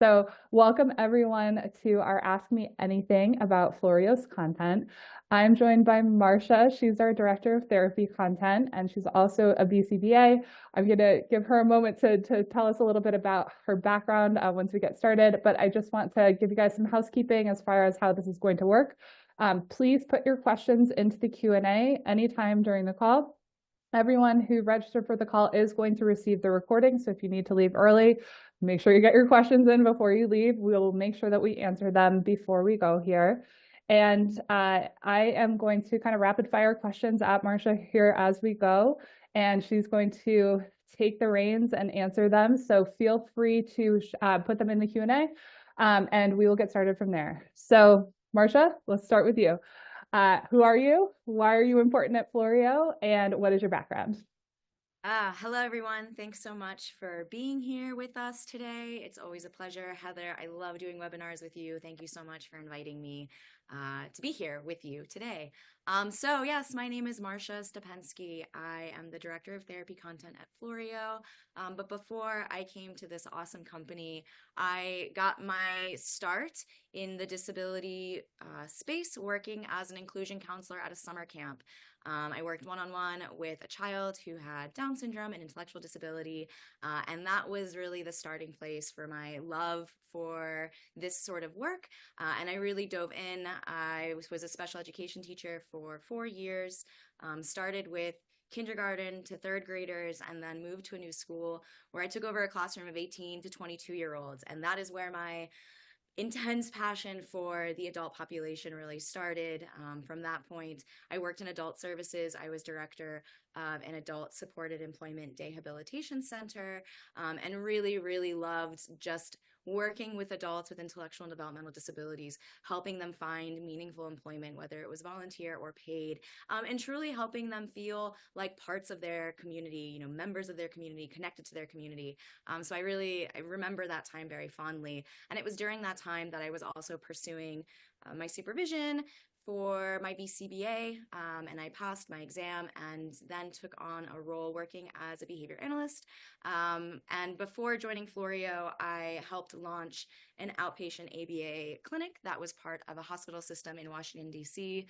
So, welcome everyone to our Ask Me Anything about Floreo's content. I'm joined by Marcia. She's our Director of Therapy Content, and she's also a BCBA. I'm going to give her a moment to tell us a little bit about her background once we get started, but I just want to give you guys some housekeeping as far as how this is going to work. Please put your questions into the Q&A anytime during the call. Everyone who registered for the call is going to receive the recording, so if you need to leave early, make sure you get your questions in before you leave. We'll make sure that we answer them before we go here. And I am going to kind of rapid fire questions at Marcia here as we go, and she's going to take the reins and answer them. So feel free to put them in the Q&A, and we will get started from there. So Marcia, let's start with you. Who are you? Why are you important at Floreo? And what is your background? Hello, everyone. Thanks so much for being here with us today. It's always a pleasure. Heather, I love doing webinars with you. Thank you so much for inviting me to be here with you today. Yes, my name is Marcia Stepensky. I am the Director of Therapy Content at Floreo. But before I came to this awesome company, I got my start in the disability space working as an inclusion counselor at a summer camp. I worked one-on-one with a child who had Down syndrome and intellectual disability, and that was really the starting place for my love for this sort of work. And I really dove in. I was a special education teacher for 4 years, started with kindergarten to third graders, and then moved to a new school where I took over a classroom of 18 to 22-year-olds. And that is where my intense passion for the adult population really started. From that point, I worked in adult services. I was director of an adult supported employment rehabilitation center, and really, really loved just working with adults with intellectual and developmental disabilities, helping them find meaningful employment, whether it was volunteer or paid, and truly helping them feel like parts of their community, members of their community, connected to their community. I remember that time very fondly. And it was during that time that I was also pursuing my supervision for my BCBA, and I passed my exam and then took on a role working as a behavior analyst. And before joining Floreo, I helped launch an outpatient ABA clinic that was part of a hospital system in Washington, D.C.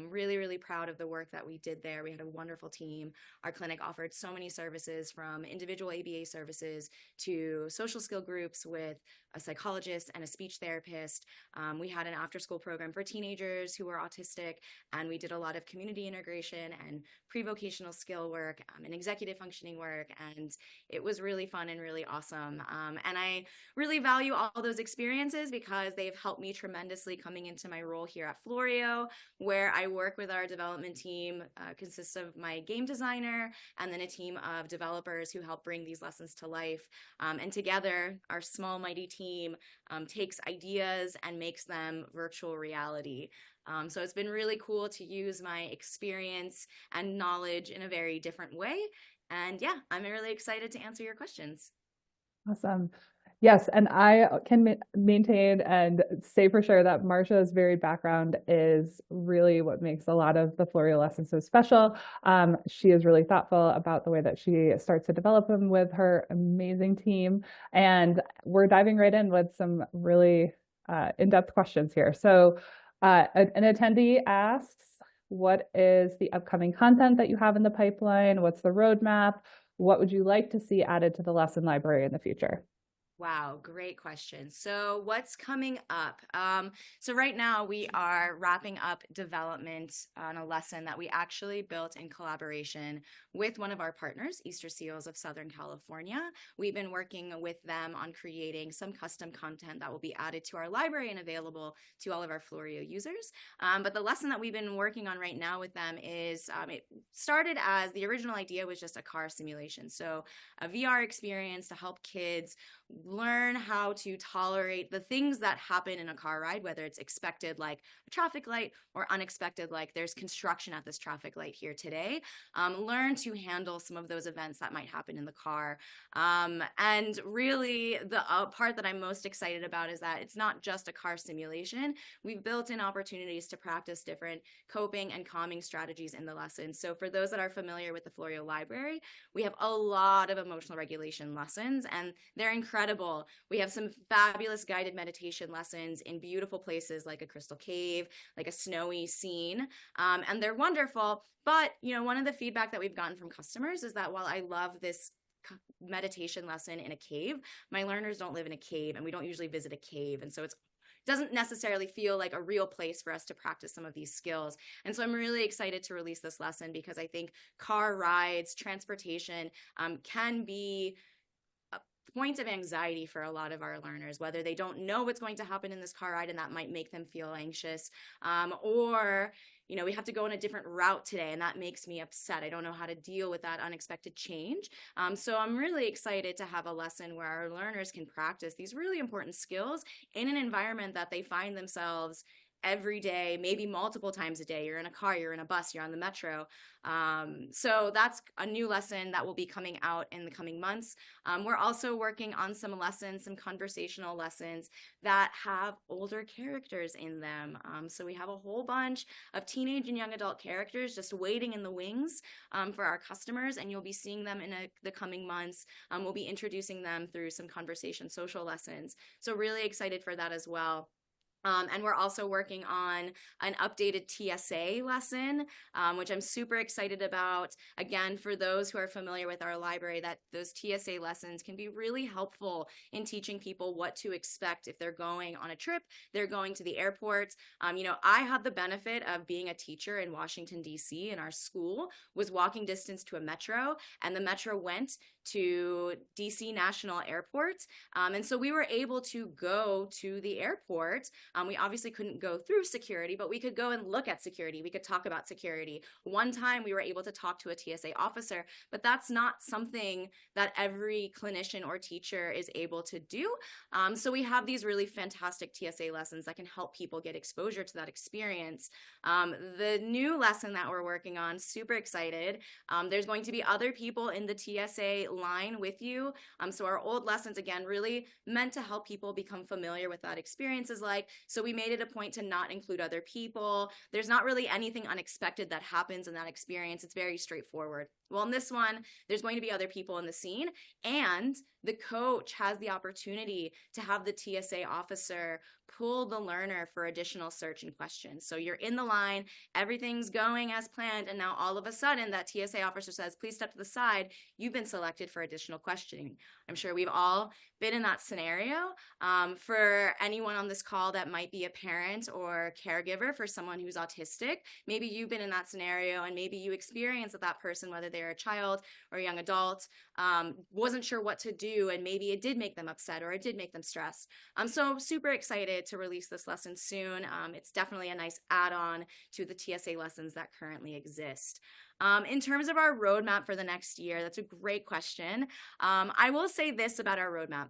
Really, really proud of the work that we did there. We had a wonderful team. Our clinic offered so many services, from individual ABA services to social skill groups with a psychologist and a speech therapist. We had an after-school program for teenagers who were autistic, and we did a lot of community integration and pre-vocational skill work and executive functioning work, and it was really fun and really awesome. And I really value all those experiences because they've helped me tremendously coming into my role here at Floreo, where I work with our development team, consists of my game designer and then a team of developers who help bring these lessons to life. And together, our small, mighty team takes ideas and makes them virtual reality. So it's been really cool to use my experience and knowledge in a very different way. And yeah, I'm really excited to answer your questions. Awesome. Yes, and I can maintain and say for sure that Marcia's varied background is really what makes a lot of the Floreo lessons so special. She is really thoughtful about the way that she starts to develop them with her amazing team. And we're diving right in with some really in-depth questions here. So an attendee asks, what is the upcoming content that you have in the pipeline? What's the roadmap? What would you like to see added to the lesson library in the future? Wow, great question. So, what's coming up? So, right now we are wrapping up development on a lesson that we actually built in collaboration with one of our partners, Easter Seals of Southern California. We've been working with them on creating some custom content that will be added to our library and available to all of our Floreo users. But the lesson that we've been working on right now with them is it started as the original idea was just a car simulation. So, a VR experience to help kids learn how to tolerate the things that happen in a car ride, whether it's expected, like a traffic light, or unexpected, like there's construction at this traffic light here today. Learn to handle some of those events that might happen in the car. And really, the part that I'm most excited about is that it's not just a car simulation. We've built in opportunities to practice different coping and calming strategies in the lesson. So for those that are familiar with the Floreo Library, we have a lot of emotional regulation lessons, and they're incredible incredible. We have some fabulous guided meditation lessons in beautiful places like a crystal cave, like a snowy scene, and they're wonderful. But, one of the feedback that we've gotten from customers is that while I love this meditation lesson in a cave, my learners don't live in a cave, and we don't usually visit a cave. And so it doesn't necessarily feel like a real place for us to practice some of these skills. And so I'm really excited to release this lesson because I think car rides, transportation can be a point of anxiety for a lot of our learners, whether they don't know what's going to happen in this car ride and that might make them feel anxious, or we have to go on a different route today and that makes me upset. I don't know how to deal with that unexpected change. So I'm really excited to have a lesson where our learners can practice these really important skills in an environment that they find themselves every day, maybe multiple times a day. You're in a car, you're in a bus, you're on the metro. So that's a new lesson that will be coming out in the coming months. We're also working on some lessons, some conversational lessons that have older characters in them. So we have a whole bunch of teenage and young adult characters just waiting in the wings for our customers, and you'll be seeing them in the coming months. We'll be introducing them through some conversation social lessons. So really excited for that as well. And we're also working on an updated TSA lesson, which I'm super excited about. Again, for those who are familiar with our library, that those TSA lessons can be really helpful in teaching people what to expect if they're going on a trip, they're going to the airport. I had the benefit of being a teacher in Washington, D.C., and our school was walking distance to a metro, and the metro went to DC National Airport. And so we were able to go to the airport. We obviously couldn't go through security, but we could go and look at security. We could talk about security. One time we were able to talk to a TSA officer, but that's not something that every clinician or teacher is able to do. So we have these really fantastic TSA lessons that can help people get exposure to that experience. The new lesson that we're working on, super excited. There's going to be other people in the TSA line with you. So our old lessons, again, really meant to help people become familiar with that experience is like. So we made it a point to not include other people. There's not really anything unexpected that happens in that experience. It's very straightforward. Well, in this one, there's going to be other people in the scene, and the coach has the opportunity to have the TSA officer pull the learner for additional search and questions. So you're in the line, everything's going as planned, and now all of a sudden that TSA officer says, please step to the side, you've been selected for additional questioning. I'm sure we've all been in that scenario. For anyone on this call that might be a parent or caregiver for someone who's autistic, maybe you've been in that scenario and maybe you experience that person, whether they're a child or a young adult, wasn't sure what to do, and maybe it did make them upset or it did make them stressed. So super excited to release this lesson soon. It's definitely a nice add-on to the TSA lessons that currently exist. In terms of our roadmap for the next year, that's a great question. I will say this about our roadmap.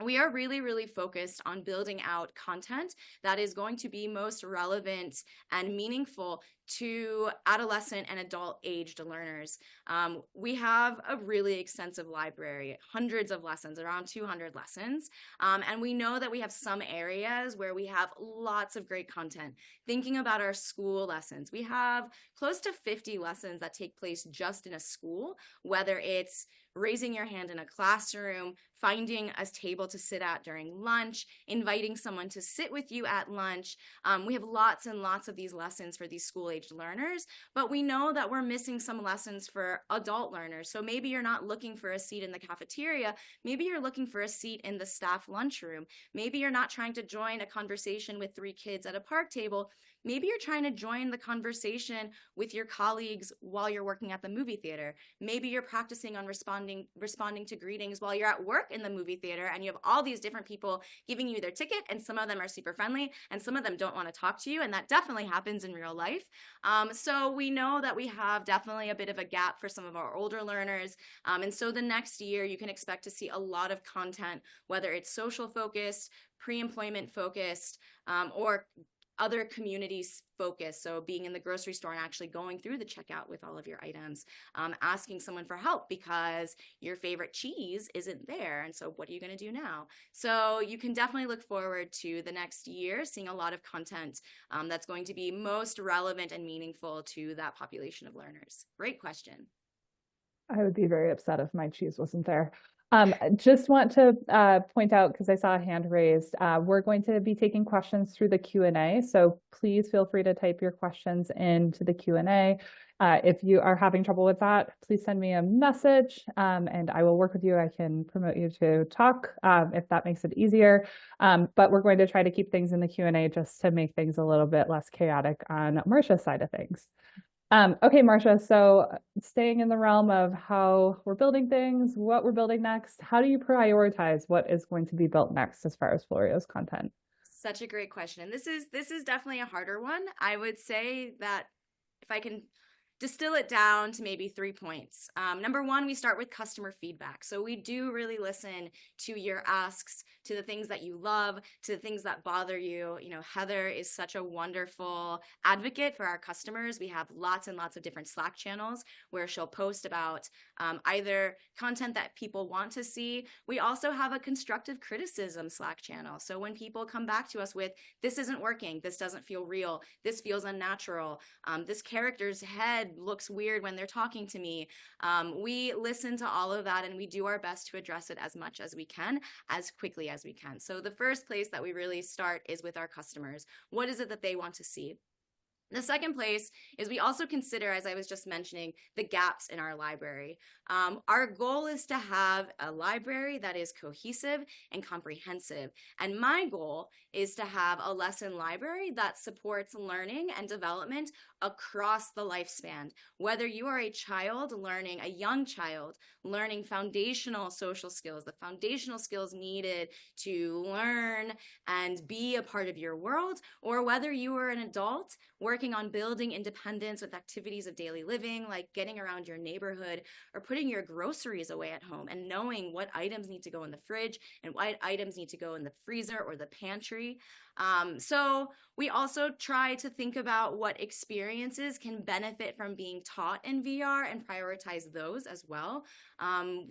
We are really, really focused on building out content that is going to be most relevant and meaningful to adolescent and adult aged learners. We have a really extensive library, hundreds of lessons, around 200 lessons. And we know that we have some areas where we have lots of great content. Thinking about our school lessons, we have close to 50 lessons that take place just in a school, whether it's raising your hand in a classroom, finding a table to sit at during lunch, inviting someone to sit with you at lunch. We have lots and lots of these lessons for these school-aged learners, but we know that we're missing some lessons for adult learners. So maybe you're not looking for a seat in the cafeteria. Maybe you're looking for a seat in the staff lunchroom. Maybe you're not trying to join a conversation with 3 kids at a park table. Maybe you're trying to join the conversation with your colleagues while you're working at the movie theater. Maybe you're practicing on responding to greetings while you're at work in the movie theater, and you have all these different people giving you their ticket, and some of them are super friendly and some of them don't want to talk to you, and that definitely happens in real life. So we know that we have definitely a bit of a gap for some of our older learners, and so the next year you can expect to see a lot of content, whether it's social focused, pre-employment focused, or other communities focus. So being in the grocery store and actually going through the checkout with all of your items, asking someone for help because your favorite cheese isn't there. And so what are you going to do now? So you can definitely look forward to the next year, seeing a lot of content that's going to be most relevant and meaningful to that population of learners. Great question. I would be very upset if my cheese wasn't there. Just want to point out, because I saw a hand raised, we're going to be taking questions through the Q&A. So please feel free to type your questions into the Q&A. If you are having trouble with that, please send me a message and I will work with you. I can promote you to talk if that makes it easier. But we're going to try to keep things in the Q&A just to make things a little bit less chaotic on Marsha's side of things. Okay, Marcia, so staying in the realm of how we're building things, what we're building next, how do you prioritize what is going to be built next as far as Floreo's content? Such a great question. And this is definitely a harder one. I would say that if I can distill it down to maybe 3 points. Number one, we start with customer feedback. So we do really listen to your asks, to the things that you love, to the things that bother you. You know, Heather is such a wonderful advocate for our customers. We have lots and lots of different Slack channels where she'll post about either content that people want to see. We also have a constructive criticism Slack channel. So when people come back to us with, this isn't working, this doesn't feel real, this feels unnatural, this character's head looks weird when they're talking to me. We listen to all of that and we do our best to address it as much as we can, as quickly as we can. So the first place that we really start is with our customers. What is it that they want to see? The second place is we also consider, as I was just mentioning, the gaps in our library. Our goal is to have a library that is cohesive and comprehensive. And my goal is to have a lesson library that supports learning and development across the lifespan. Whether you are a child learning, a young child learning foundational social skills, the foundational skills needed to learn and be a part of your world, or whether you are an adult working on building independence with activities of daily living, like getting around your neighborhood or putting your groceries away at home and knowing what items need to go in the fridge and what items need to go in the freezer or the pantry. So we also try to think about what experiences can benefit from being taught in VR and prioritize those as well.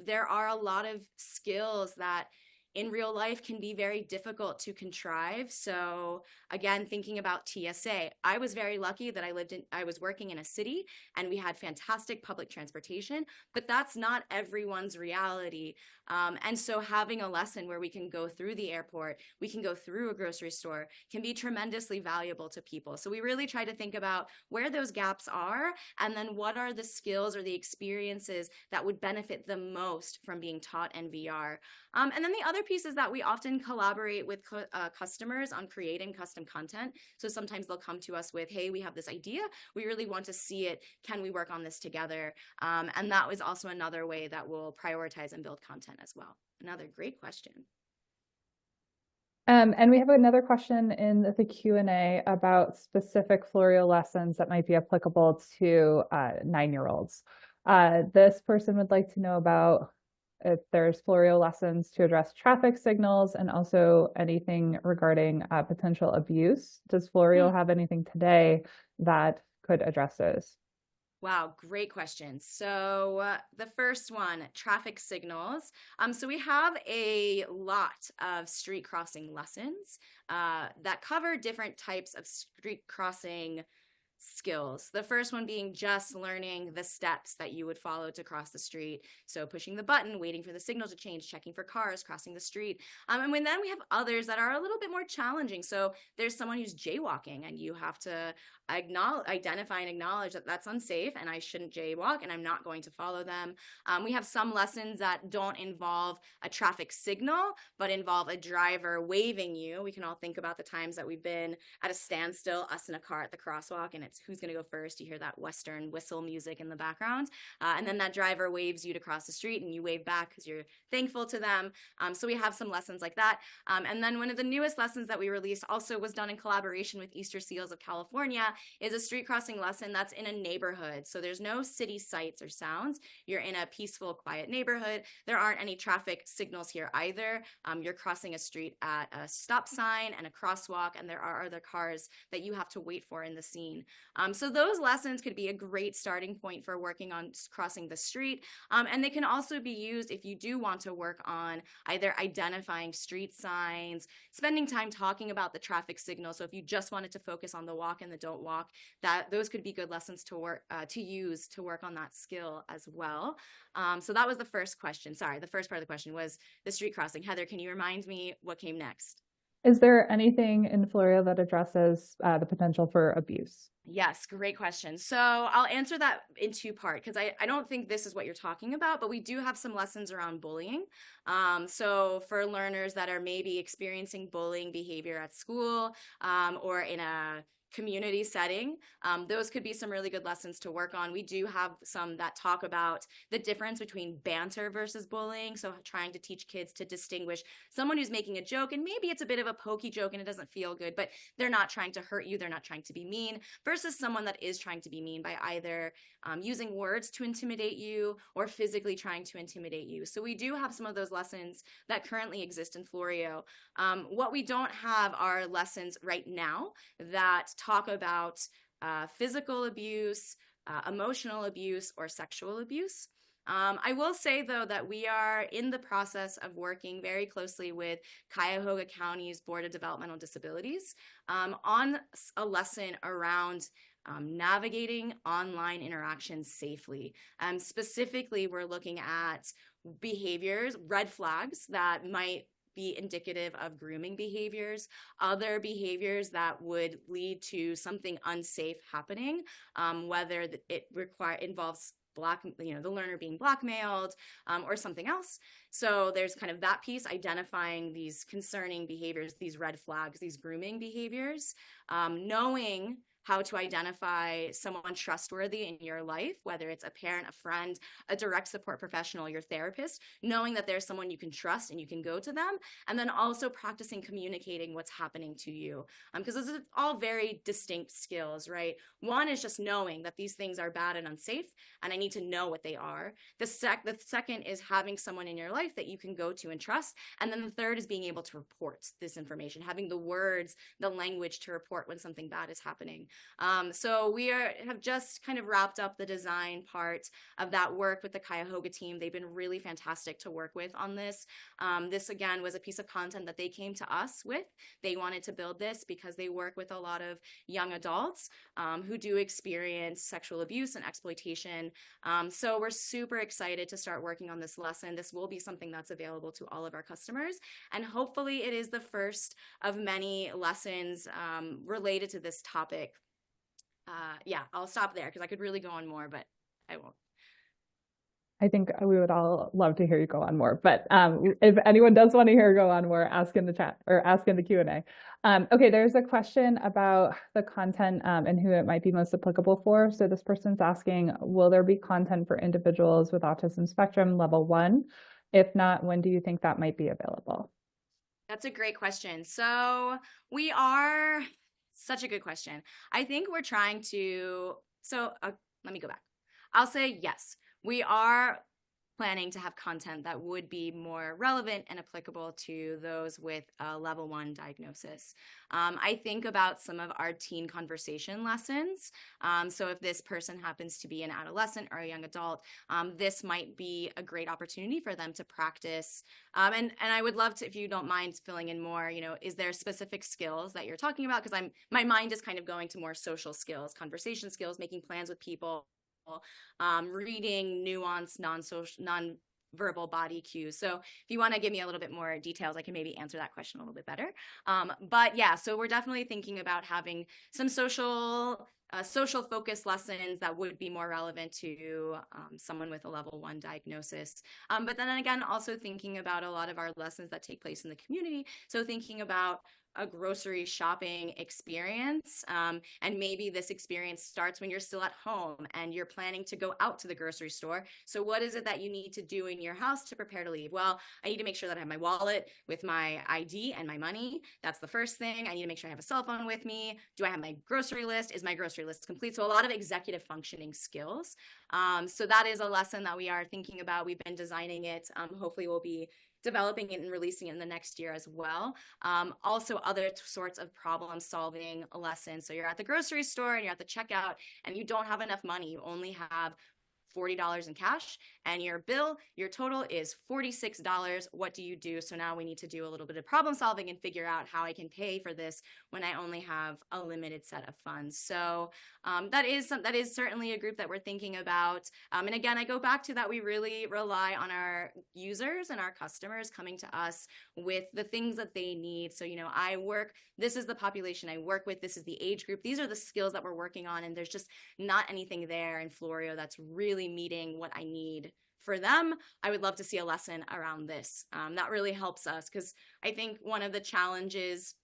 There are a lot of skills that in real life can be very difficult to contrive. So again, thinking about TSA, I was very lucky that I was working in a city and we had fantastic public transportation, but that's not everyone's reality. And so having a lesson where we can go through the airport, we can go through a grocery store, can be tremendously valuable to people. So we really try to think about where those gaps are and then what are the skills or the experiences that would benefit the most from being taught in VR. And then the other piece is that we often collaborate with customers on creating custom content. So sometimes they'll come to us with, hey, we have this idea. We really want to see it. Can we work on this together? And that was also another way that we'll prioritize and build content as well. Another great question. And we have another question in the Q&A about specific Floreo lessons that might be applicable to 9-year-olds. This person would like to know about if there's Floreo lessons to address traffic signals and also anything regarding potential abuse. Does Floreo have anything today that could address those? Wow, great question. So the first one, traffic signals. So we have a lot of street crossing lessons that cover different types of street crossing skills. The first one being just learning the steps that you would follow to cross the street. So pushing the button, waiting for the signal to change, checking for cars, crossing the street. And then we have others that are a little bit more challenging. So there's someone who's jaywalking and you have to identify and acknowledge that that's unsafe and I shouldn't jaywalk and I'm not going to follow them. We have some lessons that don't involve a traffic signal, but involve a driver waving you. We can all think about the times that we've been at a standstill, us in a car at the crosswalk, and it's who's going to go first. You hear that Western whistle music in the background. And then that driver waves you to cross the street and you wave back because you're thankful to them. So we have some lessons like that. And then one of the newest lessons that we released also was done in collaboration with Easter Seals of California is a street crossing lesson that's in a neighborhood. So there's no city sights or sounds. You're in a peaceful, quiet neighborhood. There aren't any traffic signals here either. You're crossing a street at a stop sign and a crosswalk, and there are other cars that you have to wait for in the scene. So those lessons could be a great starting point for working on crossing the street. And they can also be used if you do want to work on either identifying street signs, spending time talking about the traffic signal. So if you just wanted to focus on the walk and the don't walk, that those could be good lessons to work to use to work on that skill as well. So that was the first question. Sorry, the first part of the question was the street crossing. Heather, can you remind me what came next? Is there anything in Floreo that addresses the potential for abuse? Yes, great question. So I'll answer that in two parts because I don't think this is what you're talking about, but we do have some lessons around bullying. So for learners that are maybe experiencing bullying behavior at school or in a community setting, those could be some really good lessons to work on. We do have some that talk about the difference between banter versus bullying. So trying to teach kids to distinguish someone who's making a joke and maybe it's a bit of a pokey joke and it doesn't feel good, but they're not trying to hurt you, they're not trying to be mean, versus someone that is trying to be mean by either using words to intimidate you or physically trying to intimidate you. So we do have some of those lessons that currently exist in Floreo. What we don't have are lessons right now that talk about physical abuse, emotional abuse, or sexual abuse. I will say, though, that we are in the process of working very closely with Cuyahoga County's Board of Developmental Disabilities on a lesson around navigating online interactions safely. Specifically, we're looking at behaviors, red flags that might be indicative of grooming behaviors, other behaviors that would lead to something unsafe happening, whether it involves the learner being blackmailed or something else. So there's kind of that piece, identifying these concerning behaviors, these red flags, these grooming behaviors, knowing how to identify someone trustworthy in your life, whether it's a parent, a friend, a direct support professional, your therapist, knowing that there's someone you can trust and you can go to them, and then also practicing communicating what's happening to you. Because those are all very distinct skills, right? One is just knowing that these things are bad and unsafe, and I need to know what they are. The second is having someone in your life that you can go to and trust. And then the third is being able to report this information, having the words, the language to report when something bad is happening. So we have just kind of wrapped up the design part of that work with the Cuyahoga team. They've been really fantastic to work with on this. This, again, was a piece of content that they came to us with. They wanted to build this because they work with a lot of young adults who do experience sexual abuse and exploitation. So we're super excited to start working on this lesson. This will be something that's available to all of our customers. And hopefully it is the first of many lessons related to this topic. Yeah, I'll stop there because I could really go on more, but I won't. I think we would all love to hear you go on more, but if anyone does want to hear go on more, ask in the chat or ask in the Q&A. Okay, there's a question about the content and who it might be most applicable for. So this person's asking, will there be content for individuals with autism spectrum level 1? If not, when do you think that might be available? That's a great question. So we are, such a good question. I think we're trying to, let me go back. I'll say yes. We are planning to have content that would be more relevant and applicable to those with a level 1 diagnosis. I think about some of our teen conversation lessons. So if this person happens to be an adolescent or a young adult, this might be a great opportunity for them to practice. And I would love to, if you don't mind filling in more, is there specific skills that you're talking about? Because my mind is kind of going to more social skills, conversation skills, making plans with people, reading nuanced, non-verbal body cues. So if you want to give me a little bit more details, I can maybe answer that question a little bit better. But yeah, so we're definitely thinking about having some social focused lessons that would be more relevant to someone with a level 1 diagnosis. But then again, also thinking about a lot of our lessons that take place in the community. So thinking about a grocery shopping experience. And maybe this experience starts when you're still at home and you're planning to go out to the grocery store. So what is it that you need to do in your house to prepare to leave? Well, I need to make sure that I have my wallet with my ID and my money. That's the first thing. I need to make sure I have a cell phone with me. Do I have my grocery list? Is my grocery list complete? So a lot of executive functioning skills. So that is a lesson that we are thinking about. We've been designing it. Hopefully we'll be developing it and releasing it in the next year as well. Also, other sorts of problem solving lessons. So you're at the grocery store and you're at the checkout and you don't have enough money. You only have $40 in cash and your total is $46. What do you do? So now we need to do a little bit of problem solving and figure out how I can pay for this when I only have a limited set of funds. So that is certainly a group that we're thinking about. And again, I go back to that we really rely on our users and our customers coming to us with the things that they need. So, this is the population I work with, this is the age group, these are the skills that we're working on, and there's just not anything there in Floreo that's really meeting what I need for them. I would love to see a lesson around this. That really helps us, because I think one of the challenges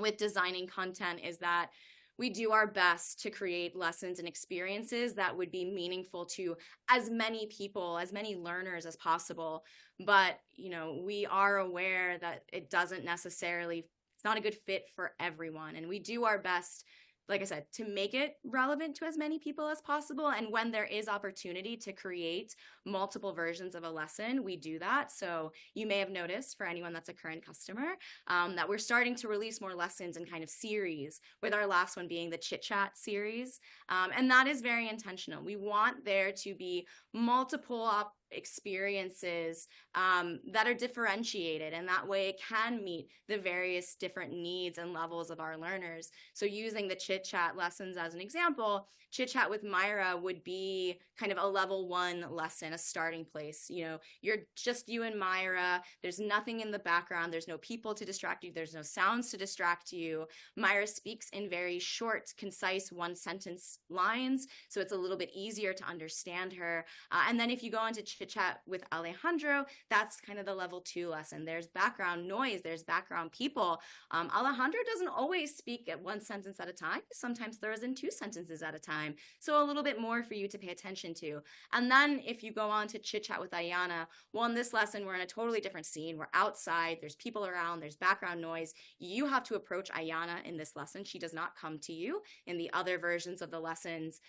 with designing content is that we do our best to create lessons and experiences that would be meaningful to as many people, as many learners as possible. But, we are aware that it doesn't necessarily, it's not a good fit for everyone. And we do our best, like I said, to make it relevant to as many people as possible. And when there is opportunity to create multiple versions of a lesson, we do that. So you may have noticed, for anyone that's a current customer, that we're starting to release more lessons in kind of series, with our last one being the Chit Chat series. And that is very intentional. We want there to be multiple experiences that are differentiated, and that way it can meet the various different needs and levels of our learners. So using the Chit Chat lessons as an example, Chit Chat with Myra would be kind of a level 1 lesson, a starting place. You're just you and Myra. There's nothing in the background. There's no people to distract you. There's no sounds to distract you. Myra speaks in very short, concise, one sentence lines, so it's a little bit easier to understand her. And then if you go into Chit Chat with Alejandro, that's kind of the level 2 lesson. There's background noise, there's background people. Alejandro doesn't always speak at one sentence at a time. Sometimes throws in 2 sentences at a time. So a little bit more for you to pay attention to. And then if you go on to Chit Chat with Ayana, well, in this lesson, we're in a totally different scene. We're outside, there's people around, there's background noise. You have to approach Ayana in this lesson. She does not come to you. In the other versions of the lessons,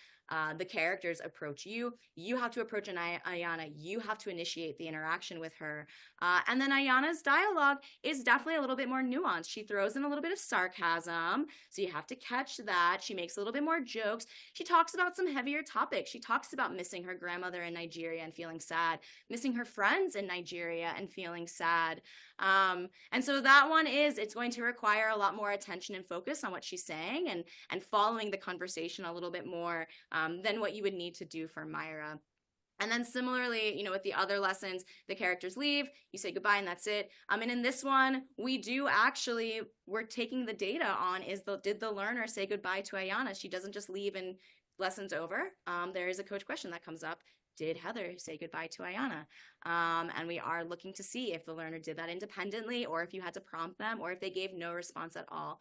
the characters approach you. You have to approach Ayana. You have to initiate the interaction with her. And then Ayana's dialogue is definitely a little bit more nuanced. She throws in a little bit of sarcasm, so you have to catch that. She makes a little bit more jokes. She talks about some heavier topics. She talks about missing her grandmother in Nigeria and feeling sad, missing her friends in Nigeria and feeling sad. And so that one it's going to require a lot more attention and focus on what she's saying, and following the conversation a little bit more than what you would need to do for Myra. And then similarly, with the other lessons, the characters leave, you say goodbye, and that's it. And in this one, we're taking the data on did the learner say goodbye to Ayana? She doesn't just leave and lesson's over. There is a coach question that comes up. Did Heather say goodbye to Ayana? And we are looking to see if the learner did that independently, or if you had to prompt them, or if they gave no response at all.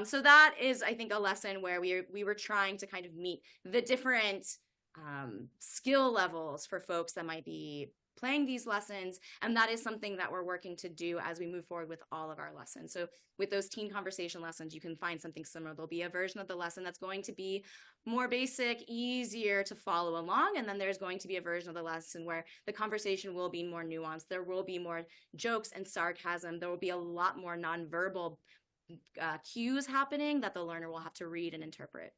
So that is, I think, a lesson where we were trying to kind of meet the different skill levels for folks that might be playing these lessons. And that is something that we're working to do as we move forward with all of our lessons. So with those teen conversation lessons, you can find something similar. There'll be a version of the lesson that's going to be more basic, easier to follow along. And then there's going to be a version of the lesson where the conversation will be more nuanced. There will be more jokes and sarcasm. There will be a lot more nonverbal cues happening that the learner will have to read and interpret.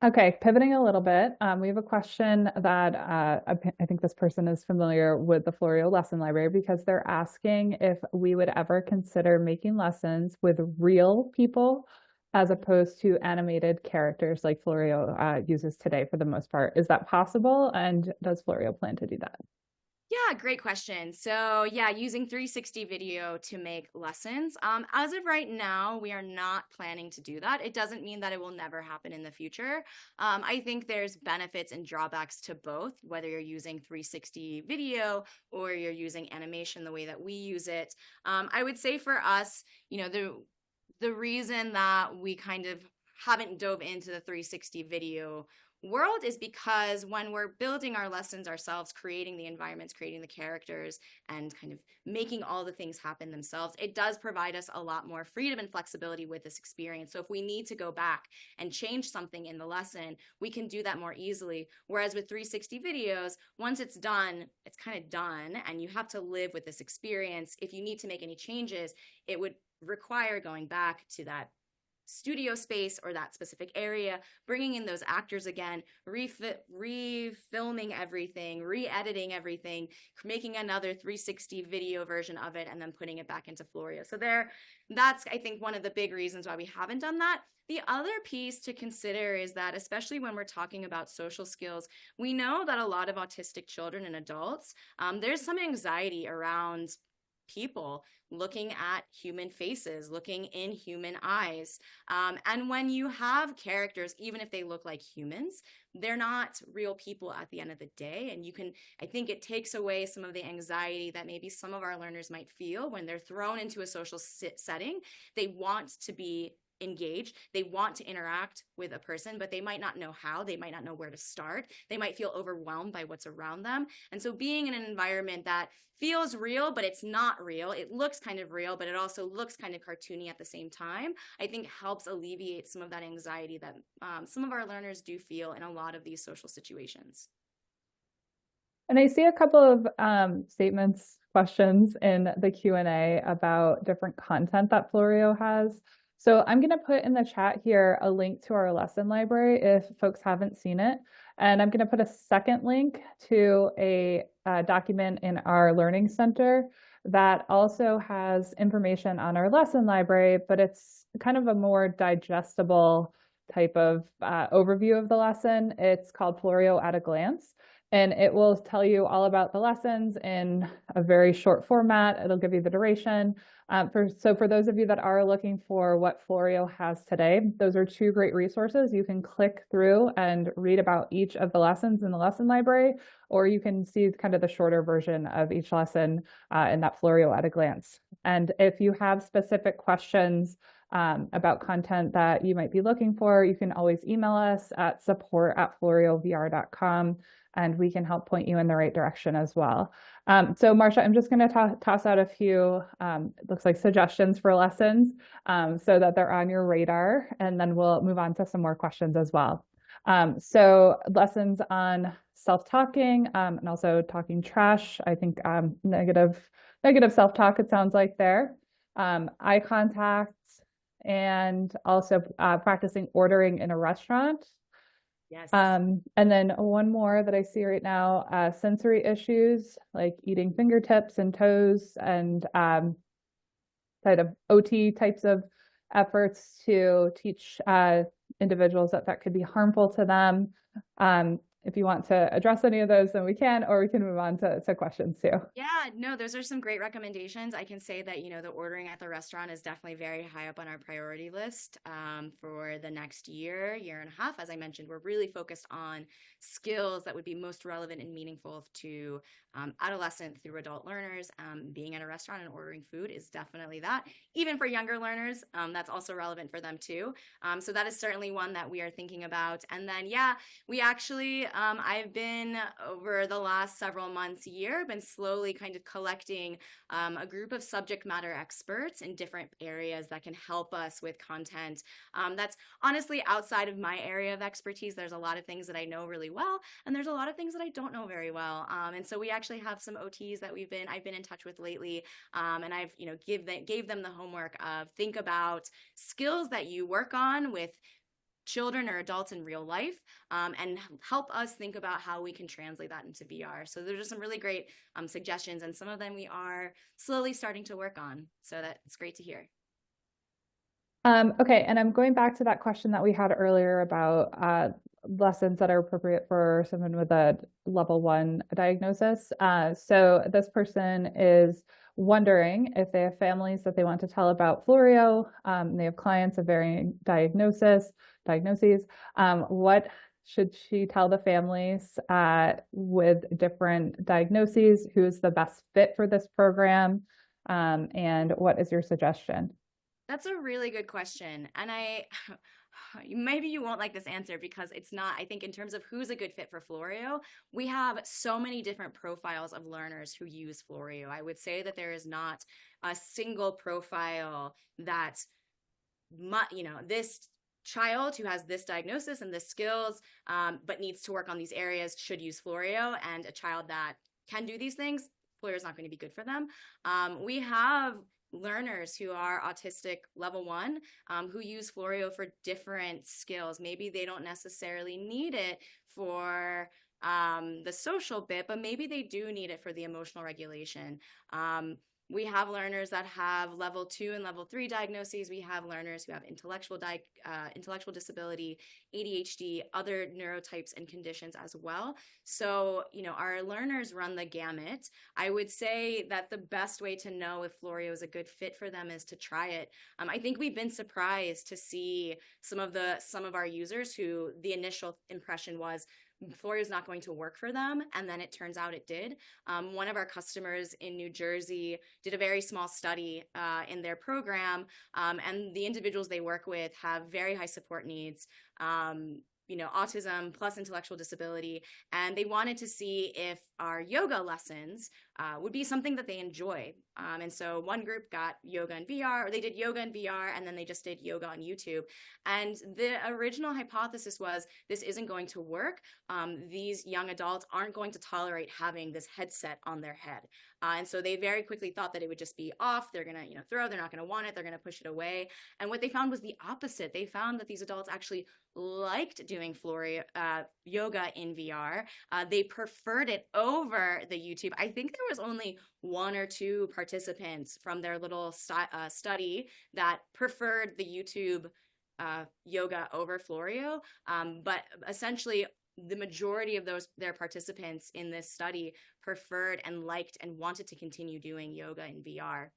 Okay, pivoting a little bit, we have a question that I think this person is familiar with the Floreo lesson library, because they're asking if we would ever consider making lessons with real people as opposed to animated characters like Floreo uses today for the most part. Is that possible? And does Floreo plan to do that? Yeah, great question. So yeah, using 360 video to make lessons. As of right now, we are not planning to do that. It doesn't mean that it will never happen in the future. I think there's benefits and drawbacks to both, whether you're using 360 video or you're using animation the way that we use it. I would say for us, the reason that we kind of haven't dove into the 360 video world is because when we're building our lessons ourselves, creating the environments, creating the characters, and kind of making all the things happen themselves, it does provide us a lot more freedom and flexibility with this experience. So if we need to go back and change something in the lesson, we can do that more easily. Whereas with 360 videos, once it's done, it's kind of done, and you have to live with this experience. If you need to make any changes, it would require going back to that studio space or that specific area, bringing in those actors again, refilming everything, re-editing everything, making another 360 video version of it, and then putting it back into Floreo. So that's, I think, one of the big reasons why we haven't done that. The other piece to consider is that, especially when we're talking about social skills, we know that a lot of autistic children and adults, there's some anxiety around people looking at human faces, looking in human eyes. And when you have characters, even if they look like humans, they're not real people at the end of the day. And I think it takes away some of the anxiety that maybe some of our learners might feel when they're thrown into a social setting. They want to be engaged. They want to interact with a person, but they might not know how. They might not know where to start. They might feel overwhelmed by what's around them. And so being in an environment that feels real, but it's not real, it looks kind of real, but it also looks kind of cartoony at the same time, I think helps alleviate some of that anxiety that some of our learners do feel in a lot of these social situations. And I see a couple of statements, questions in the Q&A about different content that Floreo has. So I'm going to put in the chat here a link to our lesson library if folks haven't seen it. And I'm going to put a second link to a document in our Learning Center that also has information on our lesson library, but it's kind of a more digestible type of overview of the lesson. It's called Floreo at a Glance. And it will tell you all about the lessons in a very short format. It'll give you the duration. So for those of you that are looking for what Floreo has today, those are two great resources. You can click through and read about each of the lessons in the lesson library, or you can see kind of the shorter version of each lesson in that Floreo at a Glance. And if you have specific questions about content that you might be looking for, you can always email us at support@floreovr.com and we can help point you in the right direction as well. So Marcia, I'm just going to toss out a few, it looks like suggestions for lessons so that they're on your radar, and then we'll move on to some more questions as well. So lessons on self-talking and also talking trash. I think negative self-talk, it sounds like there. Eye contact, and also practicing ordering in a restaurant. Yes. And then one more that I see right now, sensory issues like eating fingertips and toes, and kind of OT types of efforts to teach individuals that could be harmful to them. If you want to address any of those, then we can, or we can move on to questions too. Yeah, no, those are some great recommendations. I can say that, the ordering at the restaurant is definitely very high up on our priority list for the next year, year and a half. As I mentioned, we're really focused on skills that would be most relevant and meaningful to adolescent through adult learners. Being at a restaurant and ordering food is definitely that. Even for younger learners, that's also relevant for them too. So that is certainly one that we are thinking about. And then, yeah, we actually, I've been over the last several months, been slowly kind of collecting a group of subject matter experts in different areas that can help us with content that's honestly outside of my area of expertise. There's a lot of things that I know really well, and there's a lot of things that I don't know very well. And so we actually have some OTs that I've been in touch with lately, and I've gave them the homework of think about skills that you work on with children or adults in real life, and help us think about how we can translate that into VR. So there's just some really great suggestions, and some of them we are slowly starting to work on. So that's great to hear. Okay, and I'm going back to that question that we had earlier about lessons that are appropriate for someone with a level 1 diagnosis. So this person is wondering if they have families that they want to tell about Floreo, they have clients of varying diagnoses. What should she tell the families with different diagnoses? Who's the best fit for this program? And what is your suggestion? That's a really good question. And maybe you won't like this answer because it's not, I think, in terms of who's a good fit for Floreo, we have so many different profiles of learners who use Floreo. I would say that there is not a single profile that, this child who has this diagnosis and this skills, but needs to work on these areas should use Floreo, and a child that can do these things, Floreo is not going to be good for them. We have learners who are autistic level 1, who use Floreo for different skills. Maybe they don't necessarily need it for the social bit, but maybe they do need it for the emotional regulation. We have learners that have level 2 and level 3 diagnoses. We have learners who have intellectual disability, ADHD, other neurotypes and conditions as well. So, our learners run the gamut. I would say that the best way to know if Floreo is a good fit for them is to try it. I think we've been surprised to see some of our users who the initial impression was Floreo is not going to work for them, and then it turns out it did. One of our customers in New Jersey did a very small study in their program, and the individuals they work with have very high support needs. Autism plus intellectual disability, and they wanted to see if our yoga lessons would be something that they enjoy. And so one group got yoga in VR, or they did yoga in VR, and then they just did yoga on YouTube. And the original hypothesis was this isn't going to work. These young adults aren't going to tolerate having this headset on their head. And so they very quickly thought that it would just be off. They're going to, throw, they're not going to want it. They're going to push it away. And what they found was the opposite. They found that these adults actually liked doing Floreo yoga in VR. They preferred it over the YouTube. I think there was only 1 or 2 participants from their little study that preferred the YouTube yoga over Floreo. But essentially, the majority of their participants in this study preferred and liked and wanted to continue doing yoga in VR.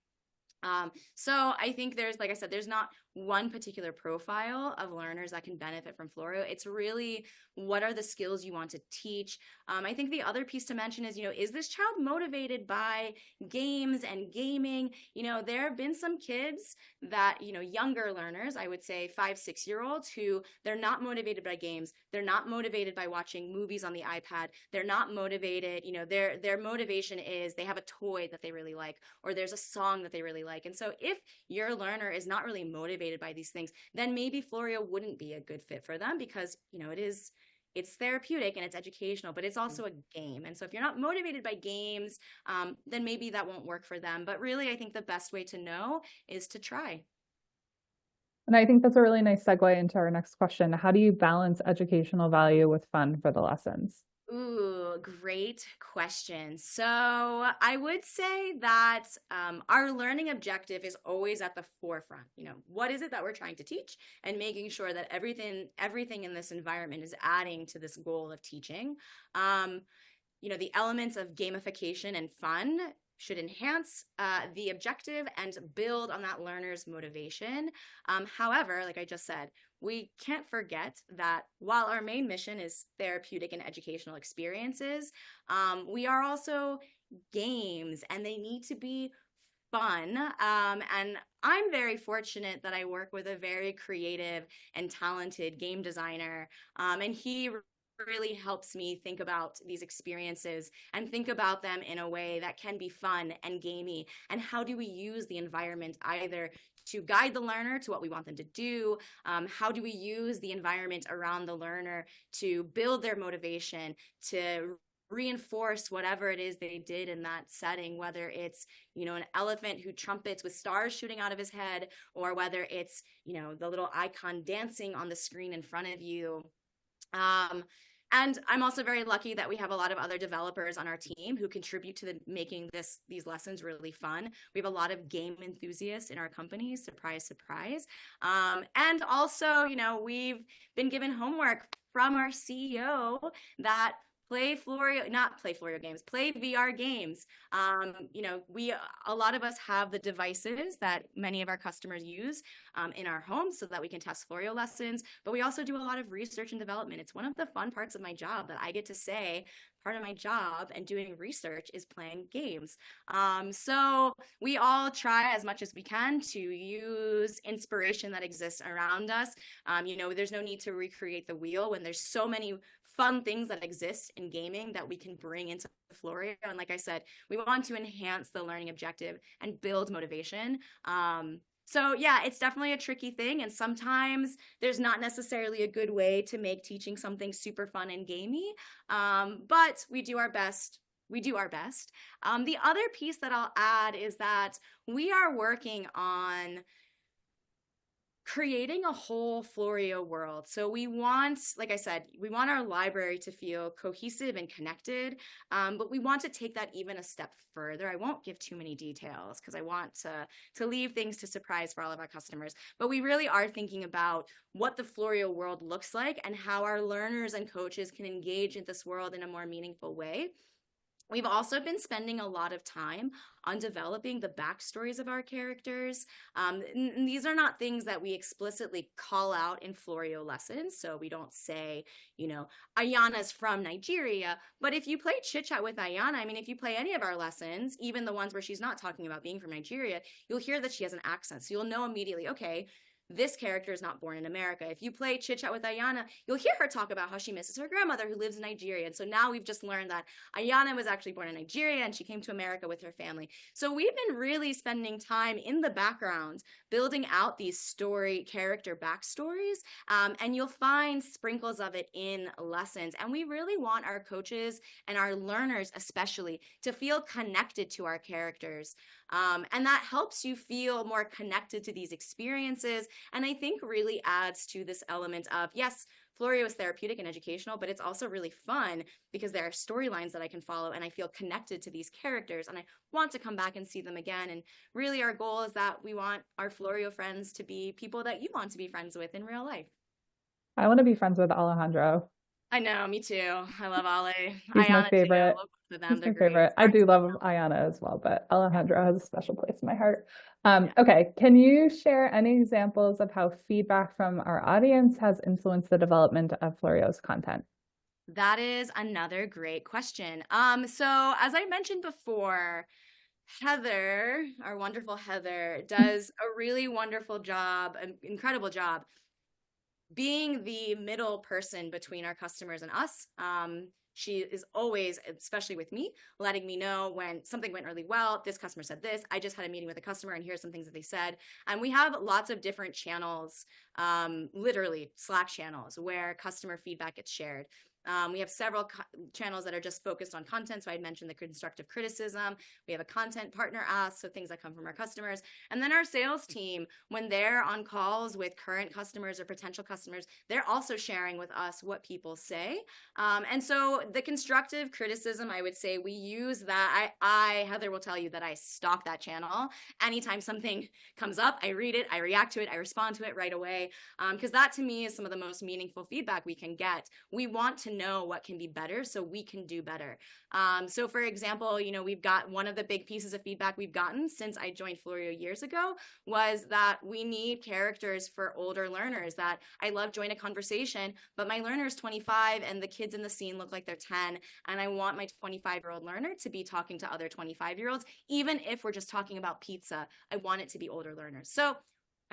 So I think like I said, there's not one particular profile of learners that can benefit from Floreo. It's really what are the skills you want to teach. I think the other piece to mention is this child motivated by games and gaming? There have been some kids that, younger learners, I would say 5, 6-year-olds, who they're not motivated by games. They're not motivated by watching movies on the iPad. They're not motivated, their motivation is they have a toy that they really like, or there's a song that they really like. And so if your learner is not really motivated by these things, then maybe Floreo wouldn't be a good fit for them, because it's therapeutic and it's educational, but it's also a game. And so if you're not motivated by games, then maybe that won't work for them. But really, I think the best way to know is to try. And I think that's a really nice segue into our next question. How do you balance educational value with fun for the lessons? Ooh, great question. So I would say that our learning objective is always at the forefront. What is it that we're trying to teach, and making sure that everything in this environment is adding to this goal of teaching. The elements of gamification and fun should enhance the objective and build on that learner's motivation. However, like I just said, we can't forget that while our main mission is therapeutic and educational experiences, we are also games, and they need to be fun. And I'm very fortunate that I work with a very creative and talented game designer, and he really helps me think about these experiences and think about them in a way that can be fun and gamey. And how do we use the environment either to guide the learner to what we want them to do? How do we use the environment around the learner to build their motivation, to reinforce whatever it is they did in that setting, whether it's, an elephant who trumpets with stars shooting out of his head, or whether it's, the little icon dancing on the screen in front of you. And I'm also very lucky that we have a lot of other developers on our team who contribute to making these lessons really fun. We have a lot of game enthusiasts in our company, surprise, surprise. And also, we've been given homework from our CEO that play Floreo, not play Floreo games, play VR games. A lot of us have the devices that many of our customers use in our homes so that we can test Floreo lessons, but we also do a lot of research and development. It's one of the fun parts of my job that I get to say part of my job and doing research is playing games. So we all try as much as we can to use inspiration that exists around us. There's no need to recreate the wheel when there's so many fun things that exist in gaming that we can bring into Floreo. And like I said, we want to enhance the learning objective and build motivation. So yeah, it's definitely a tricky thing. And sometimes there's not necessarily a good way to make teaching something super fun and gamey. But we do our best. We do our best. The other piece that I'll add is that we are working on creating a whole Floreo world. So we want, like I said, we want our library to feel cohesive and connected, but we want to take that even a step further. I won't give too many details because I want to leave things to surprise for all of our customers. But we really are thinking about what the Floreo world looks like and how our learners and coaches can engage in this world in a more meaningful way. We've also been spending a lot of time on developing the backstories of our characters. These are not things that we explicitly call out in Floreo lessons. So we don't say, Ayana's from Nigeria. But if you play Chit Chat with Ayana, I mean, if you play any of our lessons, even the ones where she's not talking about being from Nigeria, you'll hear that she has an accent. So you'll know immediately, okay, this character is not born in America. If you play Chit Chat with Ayana, you'll hear her talk about how she misses her grandmother who lives in Nigeria. And so now we've just learned that Ayana was actually born in Nigeria and she came to America with her family. So we've been really spending time in the background building out these character backstories. And you'll find sprinkles of it in lessons. And we really want our coaches and our learners especially to feel connected to our characters. And that helps you feel more connected to these experiences. And I think really adds to this element of, yes, Floreo is therapeutic and educational, but it's also really fun because there are storylines that I can follow and I feel connected to these characters and I want to come back and see them again. And really our goal is that we want our Floreo friends to be people that you want to be friends with in real life. I want to be friends with Alejandro. I know, me too. I love Ale. He's my Ayana too. favorite. Love both of them. He's They're my great. favorite. I do love Ayana as well, but Alejandro has a special place in my heart. Yeah. Okay, can you share any examples of how feedback from our audience has influenced the development of Floreo's content? That is another great question. So as I mentioned before, Heather, our wonderful Heather, does a really wonderful job, an incredible job being the middle person between our customers and us. She is always, especially with me, letting me know when something went really well. This customer said this. I just had a meeting with a customer and here's some things that they said. And we have lots of different channels, literally Slack channels where customer feedback gets shared. We have several channels that are just focused on content. So I mentioned the constructive criticism. We have a content partner ask, so things that come from our customers. And then our sales team, when they're on calls with current customers or potential customers, they're also sharing with us what people say. And so the constructive criticism, I would say we use that. Heather will tell you that I stalk that channel. Anytime something comes up, I read it, I react to it, I respond to it right away. Because that to me is some of the most meaningful feedback we can get. We want to know what can be better so we can do better. So for example, we've got one of the big pieces of feedback we've gotten since I joined Floreo years ago was that we need characters for older learners, that I love join a conversation, but my learner is 25 and the kids in the scene look like they're 10. And I want my 25-year-old learner to be talking to other 25-year-olds. Even if we're just talking about pizza, I want it to be older learners. So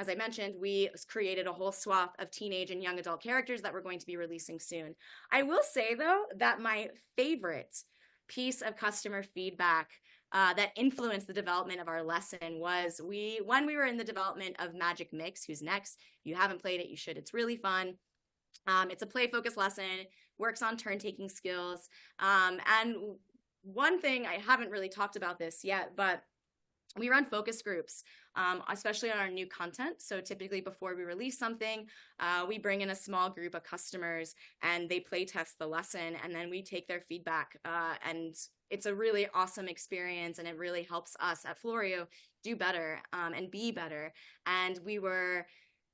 as I mentioned, we created a whole swath of teenage and young adult characters that we're going to be releasing soon. I will say, though, that my favorite piece of customer feedback that influenced the development of our lesson was when we were in the development of Magic Mix, Who's Next. If you haven't played it, you should. It's really fun. It's a play-focused lesson, works on turn-taking skills. And one thing, I haven't really talked about this yet, but we run focus groups, especially on our new content. So typically before we release something, we bring in a small group of customers and they play test the lesson and then we take their feedback. And it's a really awesome experience and it really helps us at Floreo do better and be better. And we were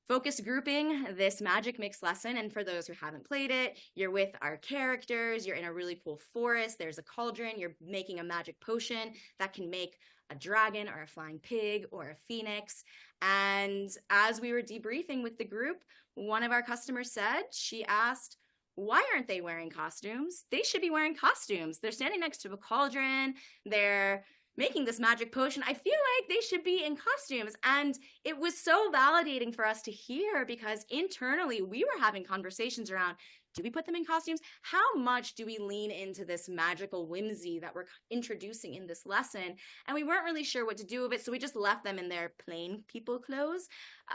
focus grouping this magic mix lesson. And for those who haven't played it, you're with our characters, you're in a really cool forest, there's a cauldron, you're making a magic potion that can make a dragon or a flying pig or a phoenix. And as we were debriefing with the group, one of our customers said, she asked, why aren't they wearing costumes? They should be wearing costumes. They're standing next to a cauldron. They're making this magic potion. I feel like they should be in costumes. And it was so validating for us to hear, because internally we were having conversations around, do we put them in costumes? How much do we lean into this magical whimsy that we're introducing in this lesson? And we weren't really sure what to do with it, so we just left them in their plain people clothes.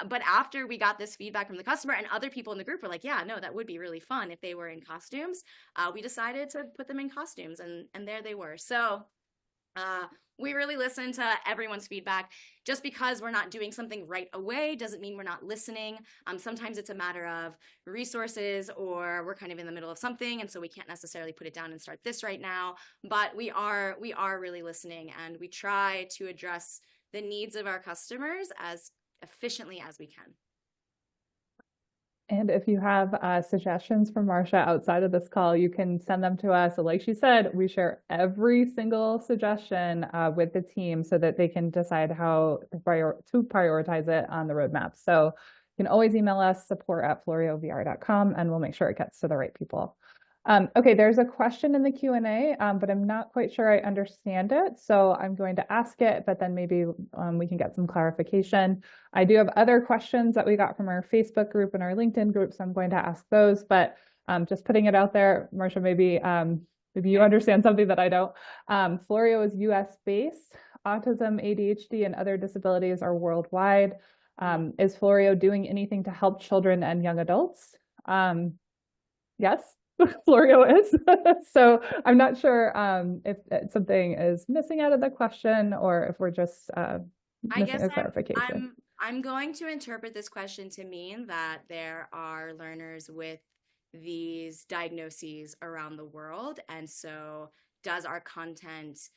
But after we got this feedback from the customer, and other people in the group were like, yeah, no, that would be really fun if they were in costumes, we decided to put them in costumes, and there they were. So we really listen to everyone's feedback. Just because we're not doing something right away doesn't mean we're not listening. Sometimes it's a matter of resources, or we're kind of in the middle of something, and so we can't necessarily put it down and start this right now. But we are really listening, and we try to address the needs of our customers as efficiently as we can. And if you have suggestions from Marcia outside of this call, you can send them to us. So like she said, we share every single suggestion with the team so that they can decide how to prioritize it on the roadmap. So you can always email us, support@floreovr.com, and we'll make sure it gets to the right people. Okay, there's a question in the Q&A, but I'm not quite sure I understand it. So I'm going to ask it, but then maybe we can get some clarification. I do have other questions that we got from our Facebook group and our LinkedIn group, so I'm going to ask those, but just putting it out there, Marcia, maybe you understand something that I don't. Floreo is US based. Autism, ADHD, and other disabilities are worldwide. Is Floreo doing anything to help children and young adults? Yes. Floreo is. So I'm not sure if something is missing out of the question, or if we're just missing a clarification. I'm going to interpret this question to mean that there are learners with these diagnoses around the world. And so is our content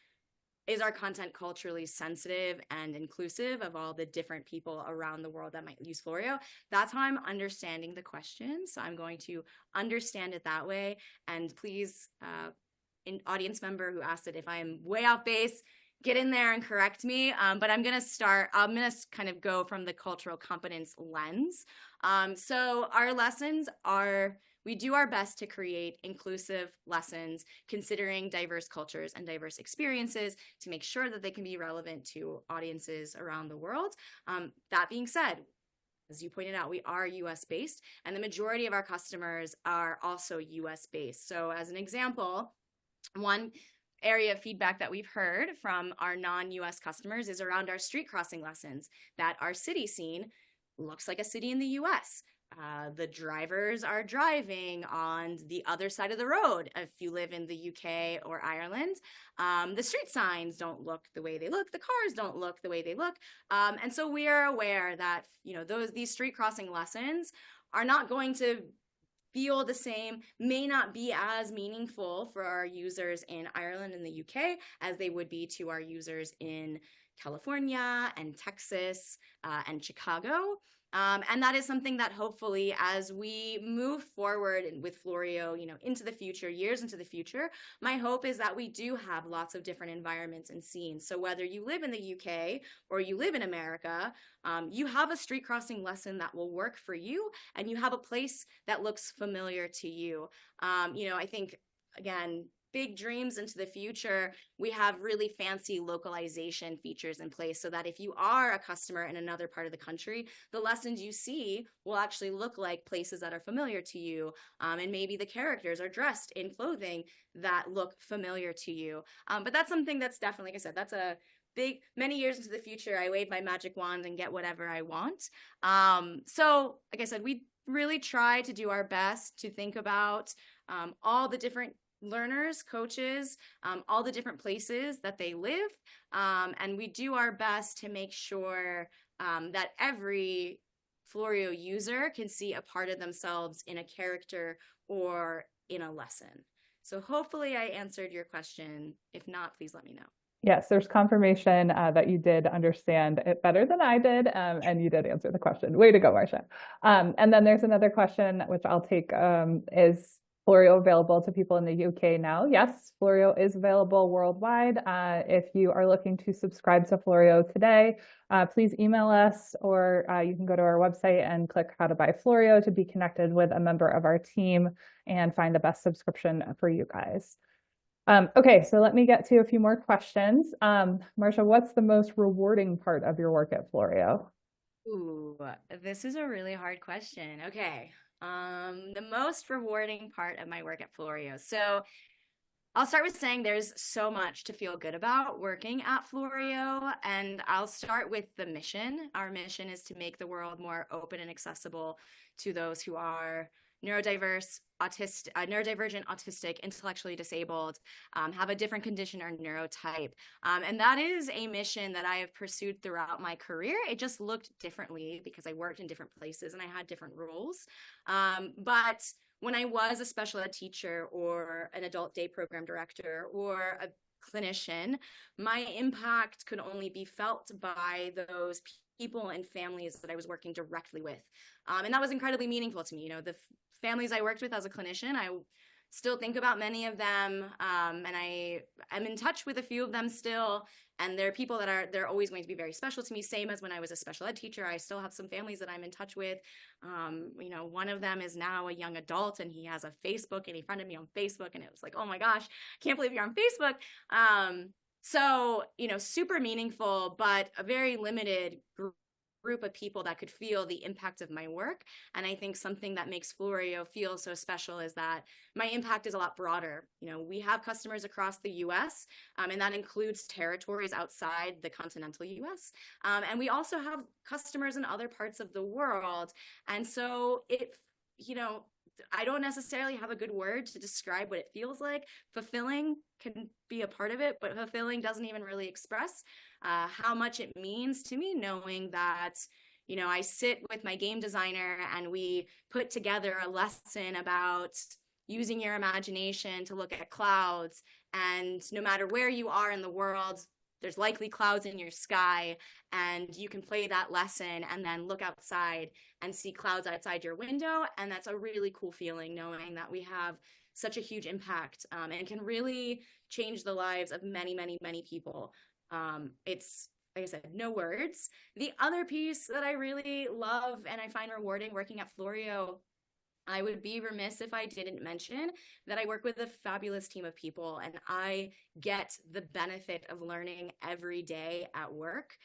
culturally sensitive and inclusive of all the different people around the world that might use Floreo? That's how I'm understanding the question. So I'm going to understand it that way. And please, an audience member who asked it, if I am way off base, get in there and correct me. But I'm going to kind of go from the cultural competence lens. So our lessons we do our best to create inclusive lessons, considering diverse cultures and diverse experiences, to make sure that they can be relevant to audiences around the world. That being said, as you pointed out, we are US based, and the majority of our customers are also US based. So as an example, one area of feedback that we've heard from our non-US customers is around our street crossing lessons, that our city scene looks like a city in the US. The drivers are driving on the other side of the road if you live in the UK or Ireland. The street signs don't look the way they look. The cars don't look the way they look. And so we are aware that these street crossing lessons are not going to feel the same, may not be as meaningful for our users in Ireland and the UK as they would be to our users in California and Texas and Chicago. And that is something that hopefully, as we move forward with Floreo, into the future, years into the future, my hope is that we do have lots of different environments and scenes. So whether you live in the UK or you live in America, you have a street crossing lesson that will work for you, and you have a place that looks familiar to you. I think, again, big dreams into the future, we have really fancy localization features in place so that if you are a customer in another part of the country, the lessons you see will actually look like places that are familiar to you. And maybe the characters are dressed in clothing that look familiar to you. But that's something that's definitely, like I said, that's a many years into the future. I wave my magic wand and get whatever I want. So like I said, we really try to do our best to think about all the different learners, coaches, all the different places that they live. And we do our best to make sure that every Floreo user can see a part of themselves in a character or in a lesson. So hopefully I answered your question. If not, please let me know. Yes, there's confirmation that you did understand it better than I did, and you did answer the question. Way to go, Marcia. And then there's another question, which I'll take. Is Floreo available to people in the UK now? Yes, Floreo is available worldwide. If you are looking to subscribe to Floreo today, please email us, or you can go to our website and click how to buy Floreo to be connected with a member of our team and find the best subscription for you guys. Okay, so let me get to a few more questions. Marcia, what's the most rewarding part of your work at Floreo? Ooh, this is a really hard question. Okay. The most rewarding part of my work at Floreo. So I'll start with saying there's so much to feel good about working at Floreo, and I'll start with the mission. Our mission is to make the world more open and accessible to those who are neurodivergent, autistic, intellectually disabled, have a different condition or neurotype. And that is a mission that I have pursued throughout my career. It just looked differently because I worked in different places and I had different roles. But when I was a special ed teacher or an adult day program director or a clinician, my impact could only be felt by those people and families that I was working directly with. And that was incredibly meaningful to me. You know, the families I worked with as a clinician, I still think about many of them, and I am in touch with a few of them still. And they're people that they're always going to be very special to me. Same as when I was a special ed teacher, I still have some families that I'm in touch with. You know, one of them is now a young adult and he has a Facebook and he friended me on Facebook and it was like, oh my gosh, I can't believe you're on Facebook. So, you know, super meaningful, but a very limited group of people that could feel the impact of my work. And I think something that makes Floreo feel so special is that my impact is a lot broader. You know, we have customers across the US, and that includes territories outside the continental US. And we also have customers in other parts of the world. And so you know, I don't necessarily have a good word to describe what it feels like. Fulfilling can be a part of it, but fulfilling doesn't even really express how much it means to me, knowing that, you know, I sit with my game designer and we put together a lesson about using your imagination to look at clouds. And no matter where you are in the world, there's likely clouds in your sky, and you can play that lesson and then look outside and see clouds outside your window. And that's a really cool feeling, knowing that we have such a huge impact, and can really change the lives of many, many, many people. It's, like I said, no words. The other piece that I really love and I find rewarding working at Floreo, I would be remiss if I didn't mention that I work with a fabulous team of people and I get the benefit of learning every day at work.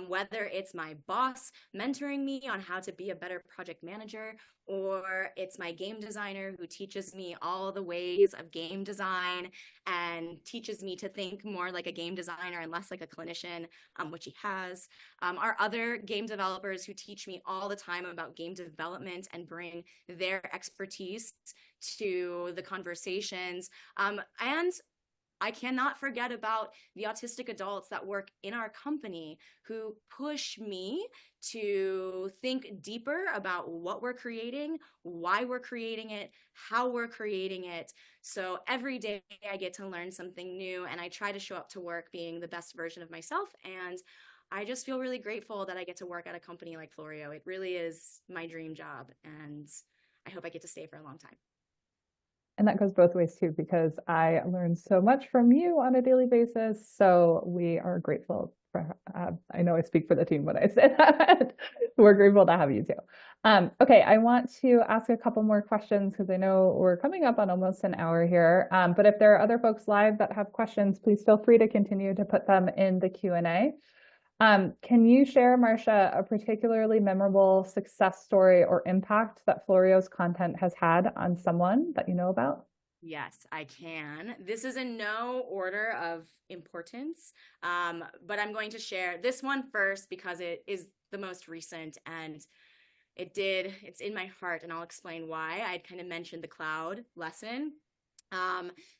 Whether it's my boss mentoring me on how to be a better project manager, or it's my game designer who teaches me all the ways of game design and teaches me to think more like a game designer and less like a clinician, which he has. Our other game developers who teach me all the time about game development and bring their expertise to the conversations. And I cannot forget about the autistic adults that work in our company who push me to think deeper about what we're creating, why we're creating it, how we're creating it. So every day I get to learn something new and I try to show up to work being the best version of myself. And I just feel really grateful that I get to work at a company like Floreo. It really is my dream job, and I hope I get to stay for a long time. And that goes both ways too, because I learn so much from you on a daily basis. So we are grateful for, I know I speak for the team when I say that. We're grateful to have you too. Okay, I want to ask a couple more questions because I know we're coming up on almost an hour here. But if there are other folks live that have questions, please feel free to continue to put them in the Q&A. Can you share, Marcia, a particularly memorable success story or impact that Floreo's content has had on someone that you know about? Yes, I can. This is in no order of importance, but I'm going to share this one first because it is the most recent and it's in my heart, and I'll explain why. I'd kind of mentioned the cloud lesson.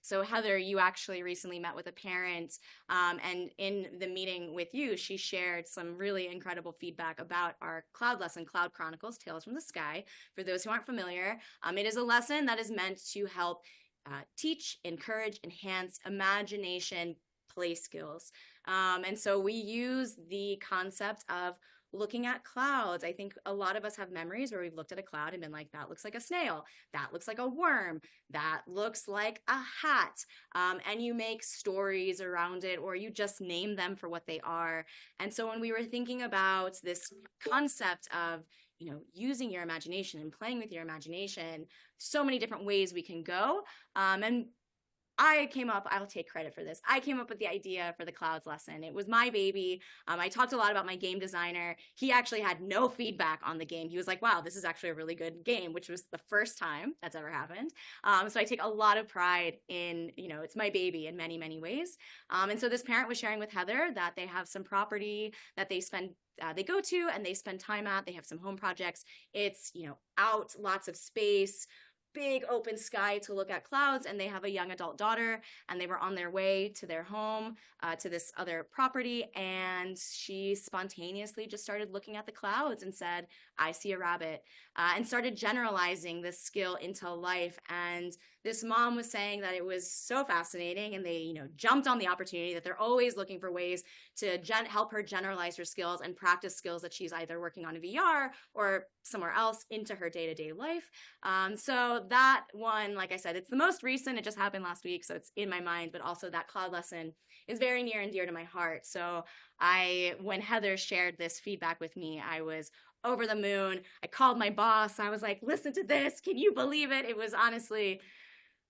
So Heather, you actually recently met with a parent, and in the meeting with you, she shared some really incredible feedback about our cloud lesson, Cloud Chronicles, Tales from the Sky. For those who aren't familiar, it is a lesson that is meant to help teach, encourage, enhance imagination, play skills. And so we use the concept of looking at clouds. I think a lot of us have memories where we've looked at a cloud and been like, that looks like a snail, that looks like a worm, that looks like a hat. And you make stories around it, or you just name them for what they are. And so when we were thinking about this concept of, using your imagination and playing with your imagination, so many different ways we can go. And I'll take credit for this. I came up with the idea for the clouds lesson. It was my baby. I talked a lot about my game designer. He actually had no feedback on the game. He was like, wow, this is actually a really good game, which was the first time that's ever happened. So I take a lot of pride in, it's my baby in many, many ways. And so this parent was sharing with Heather that they have some property that they go to and they spend time at. They have some home projects. It's, out, lots of space, big open sky to look at clouds, and they have a young adult daughter, and they were on their way to their home, to this other property, and she spontaneously just started looking at the clouds and said, I see a rabbit, and started generalizing this skill into life. And this mom was saying that it was so fascinating, and they jumped on the opportunity, that they're always looking for ways to help her generalize her skills and practice skills that she's either working on VR or somewhere else into her day-to-day life. So that one, like I said, it's the most recent. It just happened last week, so it's in my mind, but also that cloud lesson is very near and dear to my heart. So when Heather shared this feedback with me, I was over the moon. I called my boss. I was like, listen to this. Can you believe it? It was honestly,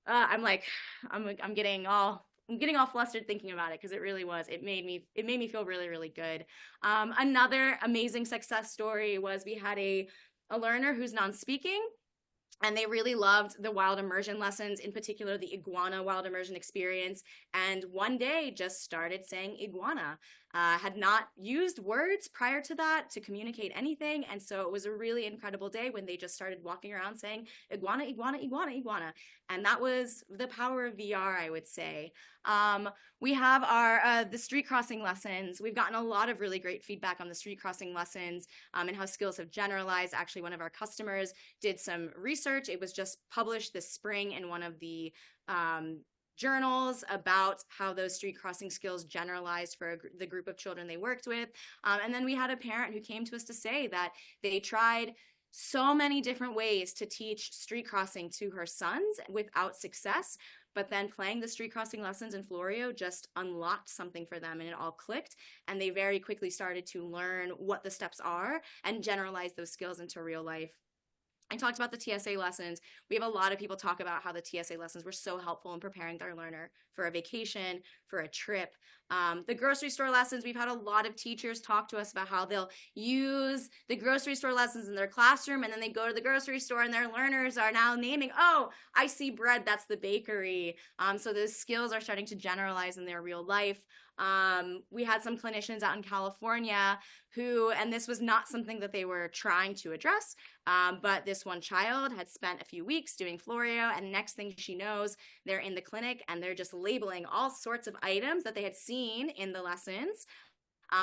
I'm getting all flustered thinking about it, because it really was. It made me feel really, really good. Another amazing success story was we had a learner who's non-speaking, and they really loved the wild immersion lessons, in particular the iguana wild immersion experience. And one day just started saying iguana. Had not used words prior to that to communicate anything. And so it was a really incredible day when they just started walking around saying iguana, iguana, iguana, iguana. And that was the power of VR, I would say. We have the street crossing lessons. We've gotten a lot of really great feedback on the street crossing lessons, and how skills have generalized. Actually, one of our customers did some research. It was just published this spring in one of the journals about how those street crossing skills generalized for the group of children they worked with. And then we had a parent who came to us to say that they tried so many different ways to teach street crossing to her sons without success. But then playing the street crossing lessons in Floreo just unlocked something for them, and it all clicked. And they very quickly started to learn what the steps are and generalize those skills into real life. I talked about the TSA lessons. We have a lot of people talk about how the TSA lessons were so helpful in preparing their learner for a vacation, for a trip. The grocery store lessons, we've had a lot of teachers talk to us about how they'll use the grocery store lessons in their classroom, and then they go to the grocery store and their learners are now naming, oh, I see bread, that's the bakery. So those skills are starting to generalize in their real life. We had some clinicians out in California who, and this was not something that they were trying to address, but this one child had spent a few weeks doing Floreo, and next thing she knows, they're in the clinic and they're just labeling all sorts of items that they had seen in the lessons.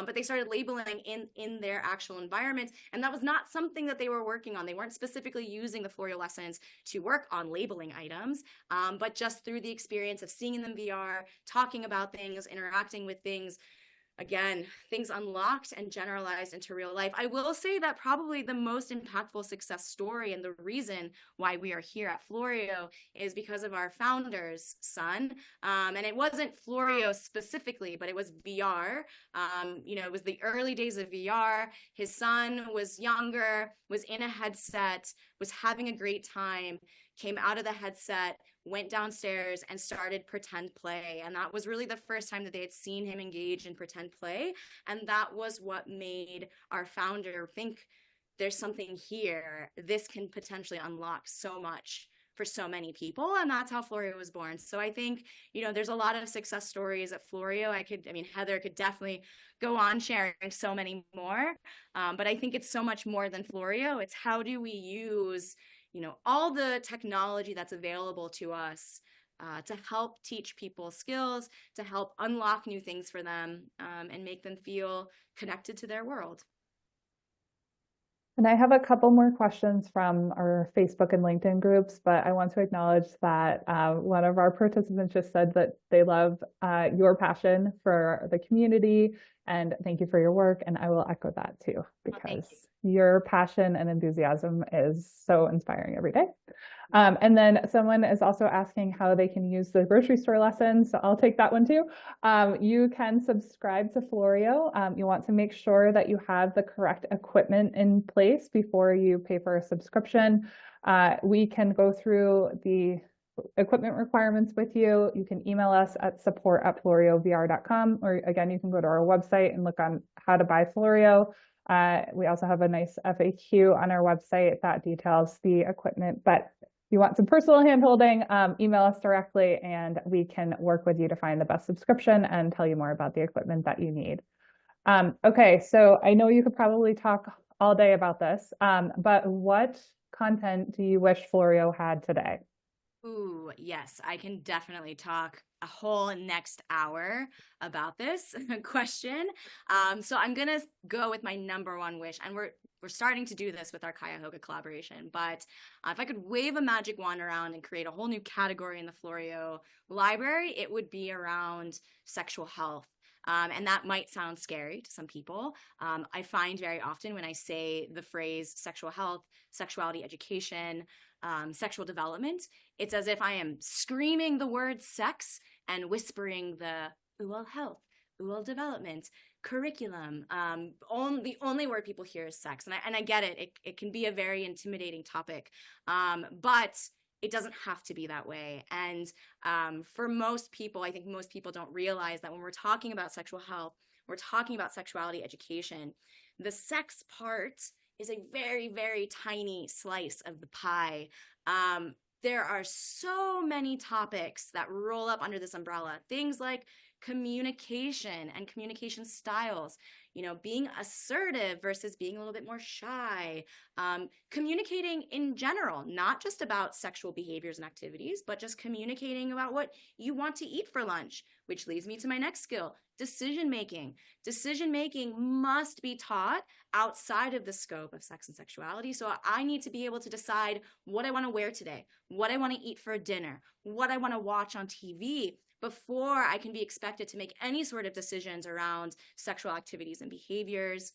But they started labeling in their actual environment, and that was not something that they were working on. They weren't specifically using the Floreo lessons to work on labeling items, but just through the experience of seeing them in VR, talking about things, interacting with things. Again, things unlocked and generalized into real life. I will say that probably the most impactful success story, and the reason why we are here at Floreo, is because of our founder's son. And it wasn't Floreo specifically, but it was VR. It was the early days of VR. His son was younger, was in a headset, was having a great time, came out of the headset, went downstairs and started pretend play. And that was really the first time that they had seen him engage in pretend play. And that was what made our founder think, there's something here. This can potentially unlock so much for so many people. And that's how Floreo was born. So I think, there's a lot of success stories at Floreo. Heather could definitely go on sharing so many more. But I think it's so much more than Floreo. It's how do we use all the technology that's available to us to help teach people skills, to help unlock new things for them, and make them feel connected to their world. And I have a couple more questions from our Facebook and LinkedIn groups, but I want to acknowledge that one of our participants just said that they love your passion for the community and thank you for your work. And I will echo that too, Oh, thank because you. your passion and enthusiasm is so inspiring every day. And then someone is also asking how they can use the grocery store lesson. So I'll take that one too. You can subscribe to Floreo. You want to make sure that you have the correct equipment in place before you pay for a subscription. We can go through the equipment requirements with you. You can email us at support@floreovr.com, or again, you can go to our website and look on how to buy Floreo. We also have a nice FAQ on our website that details the equipment, but if you want some personal handholding, email us directly and we can work with you to find the best subscription and tell you more about the equipment that you need. Okay, so I know you could probably talk all day about this, but what content do you wish Floreo had today? Ooh, yes, I can definitely talk a whole next hour about this question. So I'm gonna go with my number one wish, and we're starting to do this with our Cuyahoga collaboration. But if I could wave a magic wand around and create a whole new category in the Floreo library, it would be around sexual health. And that might sound scary to some people. I find very often when I say the phrase sexual health, sexuality education, sexual development, it's as if I am screaming the word sex and whispering the well health, well development, curriculum. The only word people hear is sex, and I get it. It can be a very intimidating topic, but it doesn't have to be that way. And for most people, I think most people don't realize that when we're talking about sexual health, we're talking about sexuality education. The sex part is a very, very tiny slice of the pie. There are so many topics that roll up under this umbrella. Things like communication and communication styles, being assertive versus being a little bit more shy, communicating in general, not just about sexual behaviors and activities, but just communicating about what you want to eat for lunch, which leads me to my next skill, decision making. Decision making must be taught outside of the scope of sex and sexuality. So I need to be able to decide what I want to wear today, what I want to eat for dinner, what I want to watch on TV before I can be expected to make any sort of decisions around sexual activities and behaviors.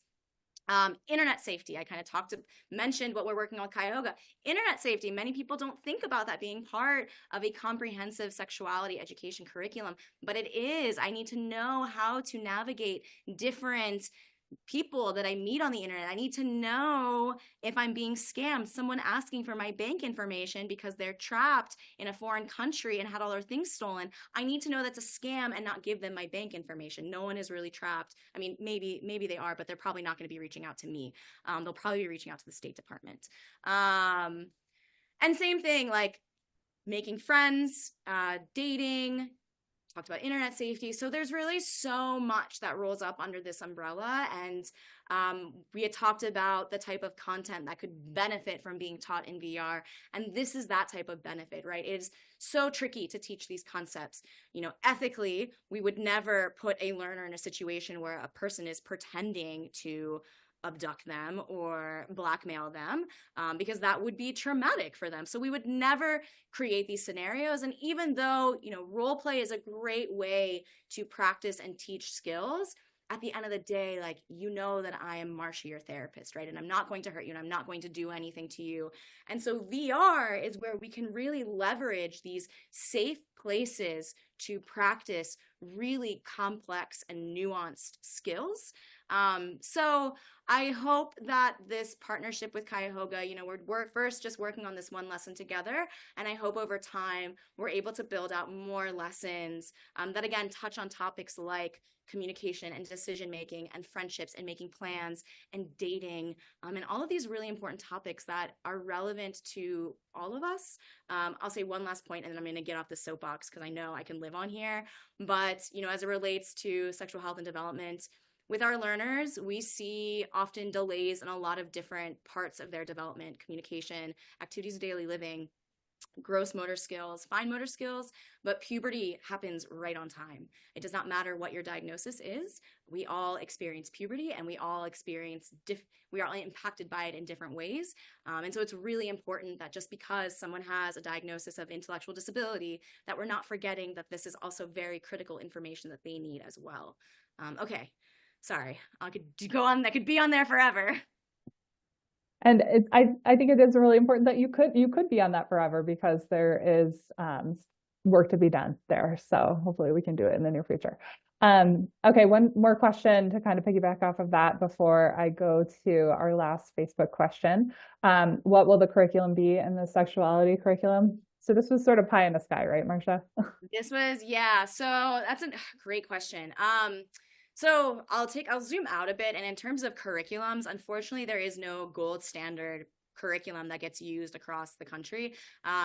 Internet safety, I kind of mentioned what we're working on Cuyahoga. Internet safety, many people don't think about that being part of a comprehensive sexuality education curriculum, but it is. I need to know how to navigate different people that I meet on the internet. I need to know if I'm being scammed, someone asking for my bank information because they're trapped in a foreign country and had all their things stolen. I need to know that's a scam and not give them my bank information. No one is really trapped. I mean, maybe they are, but they're probably not going to be reaching out to me. They'll probably be reaching out to the State Department. And same thing, like making friends, dating, talked about internet safety. So there's really so much that rolls up under this umbrella. And we had talked about the type of content that could benefit from being taught in VR. And this is that type of benefit, right? It is so tricky to teach these concepts. Ethically, we would never put a learner in a situation where a person is pretending to abduct them or blackmail them, because that would be traumatic for them. So we would never create these scenarios. And even though, role play is a great way to practice and teach skills, at the end of the day, like, that I am Marsha, your therapist, right? And I'm not going to hurt you and I'm not going to do anything to you. And so VR is where we can really leverage these safe places to practice really complex and nuanced skills. So I hope that this partnership with Cuyahoga, we're first just working on this one lesson together. And I hope over time we're able to build out more lessons that, again, touch on topics like communication and decision making and friendships and making plans and dating, and all of these really important topics that are relevant to all of us. I'll say one last point and then I'm going to get off the soapbox because I know I can live on here. But, as it relates to sexual health and development, with our learners, we see often delays in a lot of different parts of their development, communication, activities of daily living. gross motor skills, fine motor skills, but puberty happens right on time. It does not matter what your diagnosis is. We all experience puberty, and we are all impacted by it in different ways. And so it's really important that just because someone has a diagnosis of intellectual disability, that we're not forgetting that this is also very critical information that they need as well. Okay, sorry, I could go on. That could be on there forever. And I think it is really important that you could be on that forever because there is work to be done there. So hopefully we can do it in the near future. Okay, one more question to kind of piggyback off of that before I go to our last Facebook question. What will the curriculum be in the sexuality curriculum? So this was sort of pie in the sky, right, Marcia? This was, yeah. So that's a great question. So I'll zoom out a bit. And in terms of curriculums, unfortunately, there is no gold standard curriculum that gets used across the country.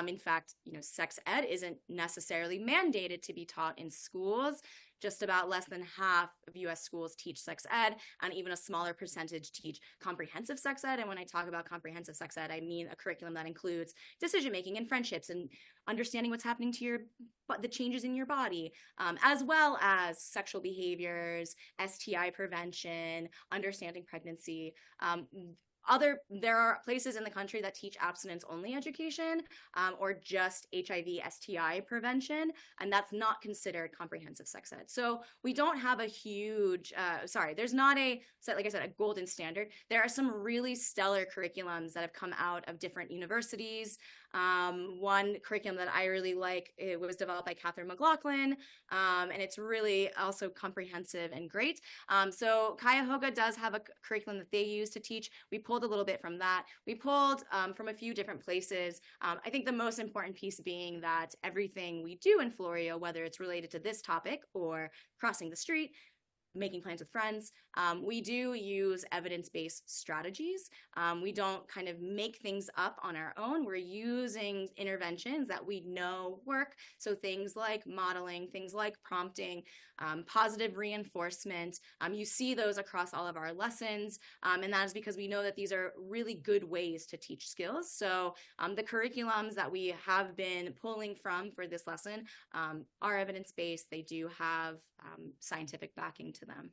In fact, sex ed isn't necessarily mandated to be taught in schools. Just about less than half of US schools teach sex ed, and even a smaller percentage teach comprehensive sex ed. And when I talk about comprehensive sex ed, I mean a curriculum that includes decision making and friendships and understanding what's happening to the changes in your body, as well as sexual behaviors, STI prevention, understanding pregnancy. There are places in the country that teach abstinence only education, or just HIV STI prevention, and that's not considered comprehensive sex ed. So we don't have a huge there's not like I said, a golden standard. There are some really stellar curriculums that have come out of different universities. One curriculum that I really like, it was developed by Catherine McLaughlin, and it's really also comprehensive and great. So Cuyahoga does have a curriculum that they use to teach. We pulled a little bit from that. We pulled from a few different places. I think the most important piece being that everything we do in Floreo, whether it's related to this topic or crossing the street, making plans with friends, we do use evidence-based strategies. We don't kind of make things up on our own. We're using interventions that we know work. So things like modeling, things like prompting, positive reinforcement. You see those across all of our lessons. And that is because we know that these are really good ways to teach skills. So the curriculums that we have been pulling from for this lesson are evidence-based. They do have scientific backing to them.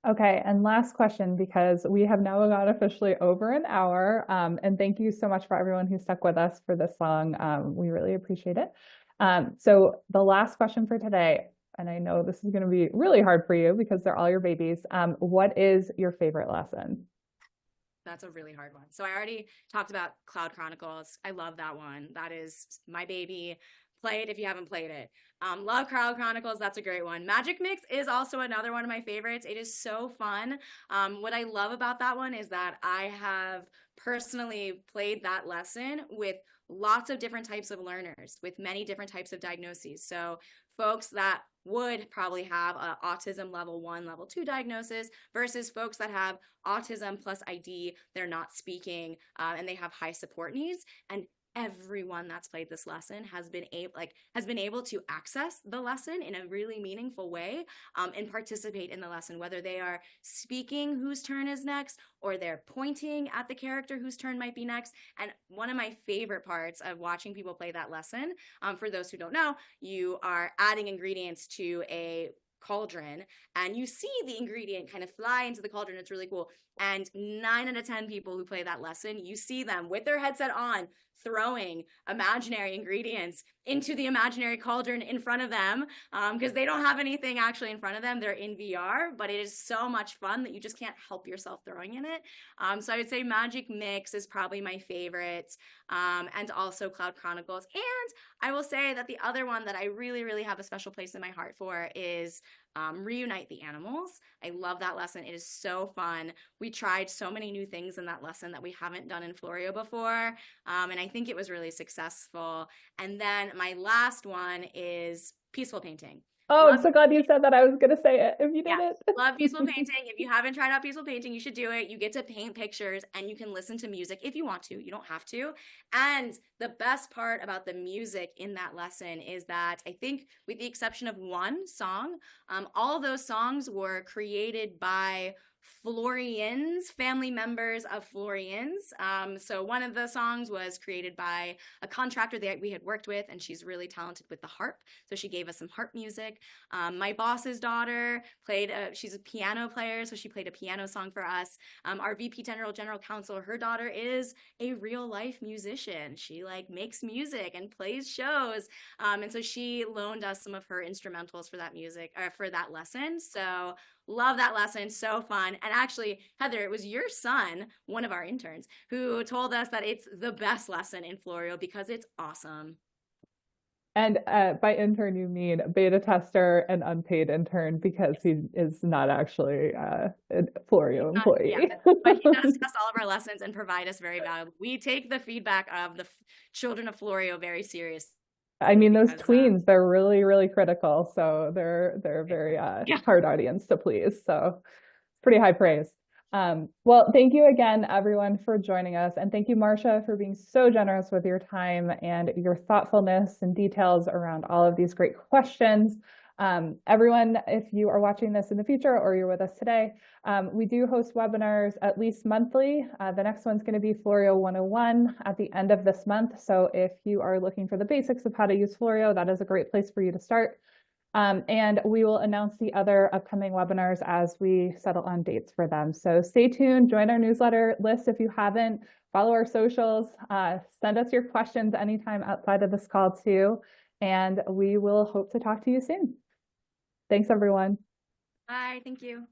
Okay, and last question, because we have now got officially over an hour. And thank you so much for everyone who stuck with us for this long. We really appreciate it. So the last question for today, and I know this is going to be really hard for you because they're all your babies. What is your favorite lesson? That's a really hard one. So I already talked about Cloud Chronicles. I love that one. That is my baby. Play it if you haven't played it. Love Cloud Chronicles. That's a great one. Magic Mix is also another one of my favorites. It is so fun. What I love about that one is that I have personally played that lesson with lots of different types of learners with many different types of diagnoses. So folks that would probably have a autism level 1, level 2 diagnosis versus folks that have autism plus ID, they're not speaking, and they have high support needs. And everyone that's played this lesson has been able to access the lesson in a really meaningful way, and participate in the lesson, whether they are speaking whose turn is next or they're pointing at the character whose turn might be next. And one of my favorite parts of watching people play that lesson, for those who don't know, you are adding ingredients to a cauldron and you see the ingredient kind of fly into the cauldron. It's really cool. And 9 out of 10 people who play that lesson, you see them with their headset on throwing imaginary ingredients into the imaginary cauldron in front of them, because they don't have anything actually in front of them. They're in VR, but it is so much fun that you just can't help yourself throwing in it. So I would say Magic Mix is probably my favorite, and also Cloud Chronicles. And I will say that the other one that I really, really have a special place in my heart for is Reunite the Animals. I love that lesson. It is so fun. We tried so many new things in that lesson that we haven't done in Floreo before, and I think it was really successful. And then my last one is Peaceful Painting. Oh, I'm Love so glad you said that. I was going to say it if you Yeah, did love peaceful it. painting. If you haven't tried out peaceful painting, you should do it. You get to paint pictures and you can listen to music if you want to. You don't have to. And the best part about the music in that lesson is that I think, with the exception of one song, all of those songs were created by Florians, family members of Florians. So one of the songs was created by a contractor that we had worked with, and she's really talented with the harp. So she gave us some harp music. My boss's daughter played, she's a piano player, so she played a piano song for us. Our VP General Counsel, her daughter is a real life musician. She like makes music and plays shows. And so she loaned us some of her instrumentals for that music, or for that lesson. So love that lesson. So fun. And actually, Heather, it was your son, one of our interns, who told us that it's the best lesson in Floreo because it's awesome. And by intern, you mean beta tester and unpaid intern because Yes. he is not actually a Floreo He's not, yeah, employee. but he does test all of our lessons and provide us very valuable. We take the feedback of the children of Floreo very seriously I mean, those because, tweens, they're really, really critical. So they're a very yeah. hard audience to please. So pretty high praise. Well, thank you again, everyone, for joining us. And thank you, Marcia, for being so generous with your time and your thoughtfulness and details around all of these great questions. Everyone, if you are watching this in the future or you're with us today, we do host webinars at least monthly. The next one's going to be Floreo 101 at the end of this month. So if you are looking for the basics of how to use Floreo, that is a great place for you to start. And we will announce the other upcoming webinars as we settle on dates for them. So stay tuned, join our newsletter list if you haven't, follow our socials, send us your questions anytime outside of this call too, and we will hope to talk to you soon. Thanks, everyone. Bye. Thank you.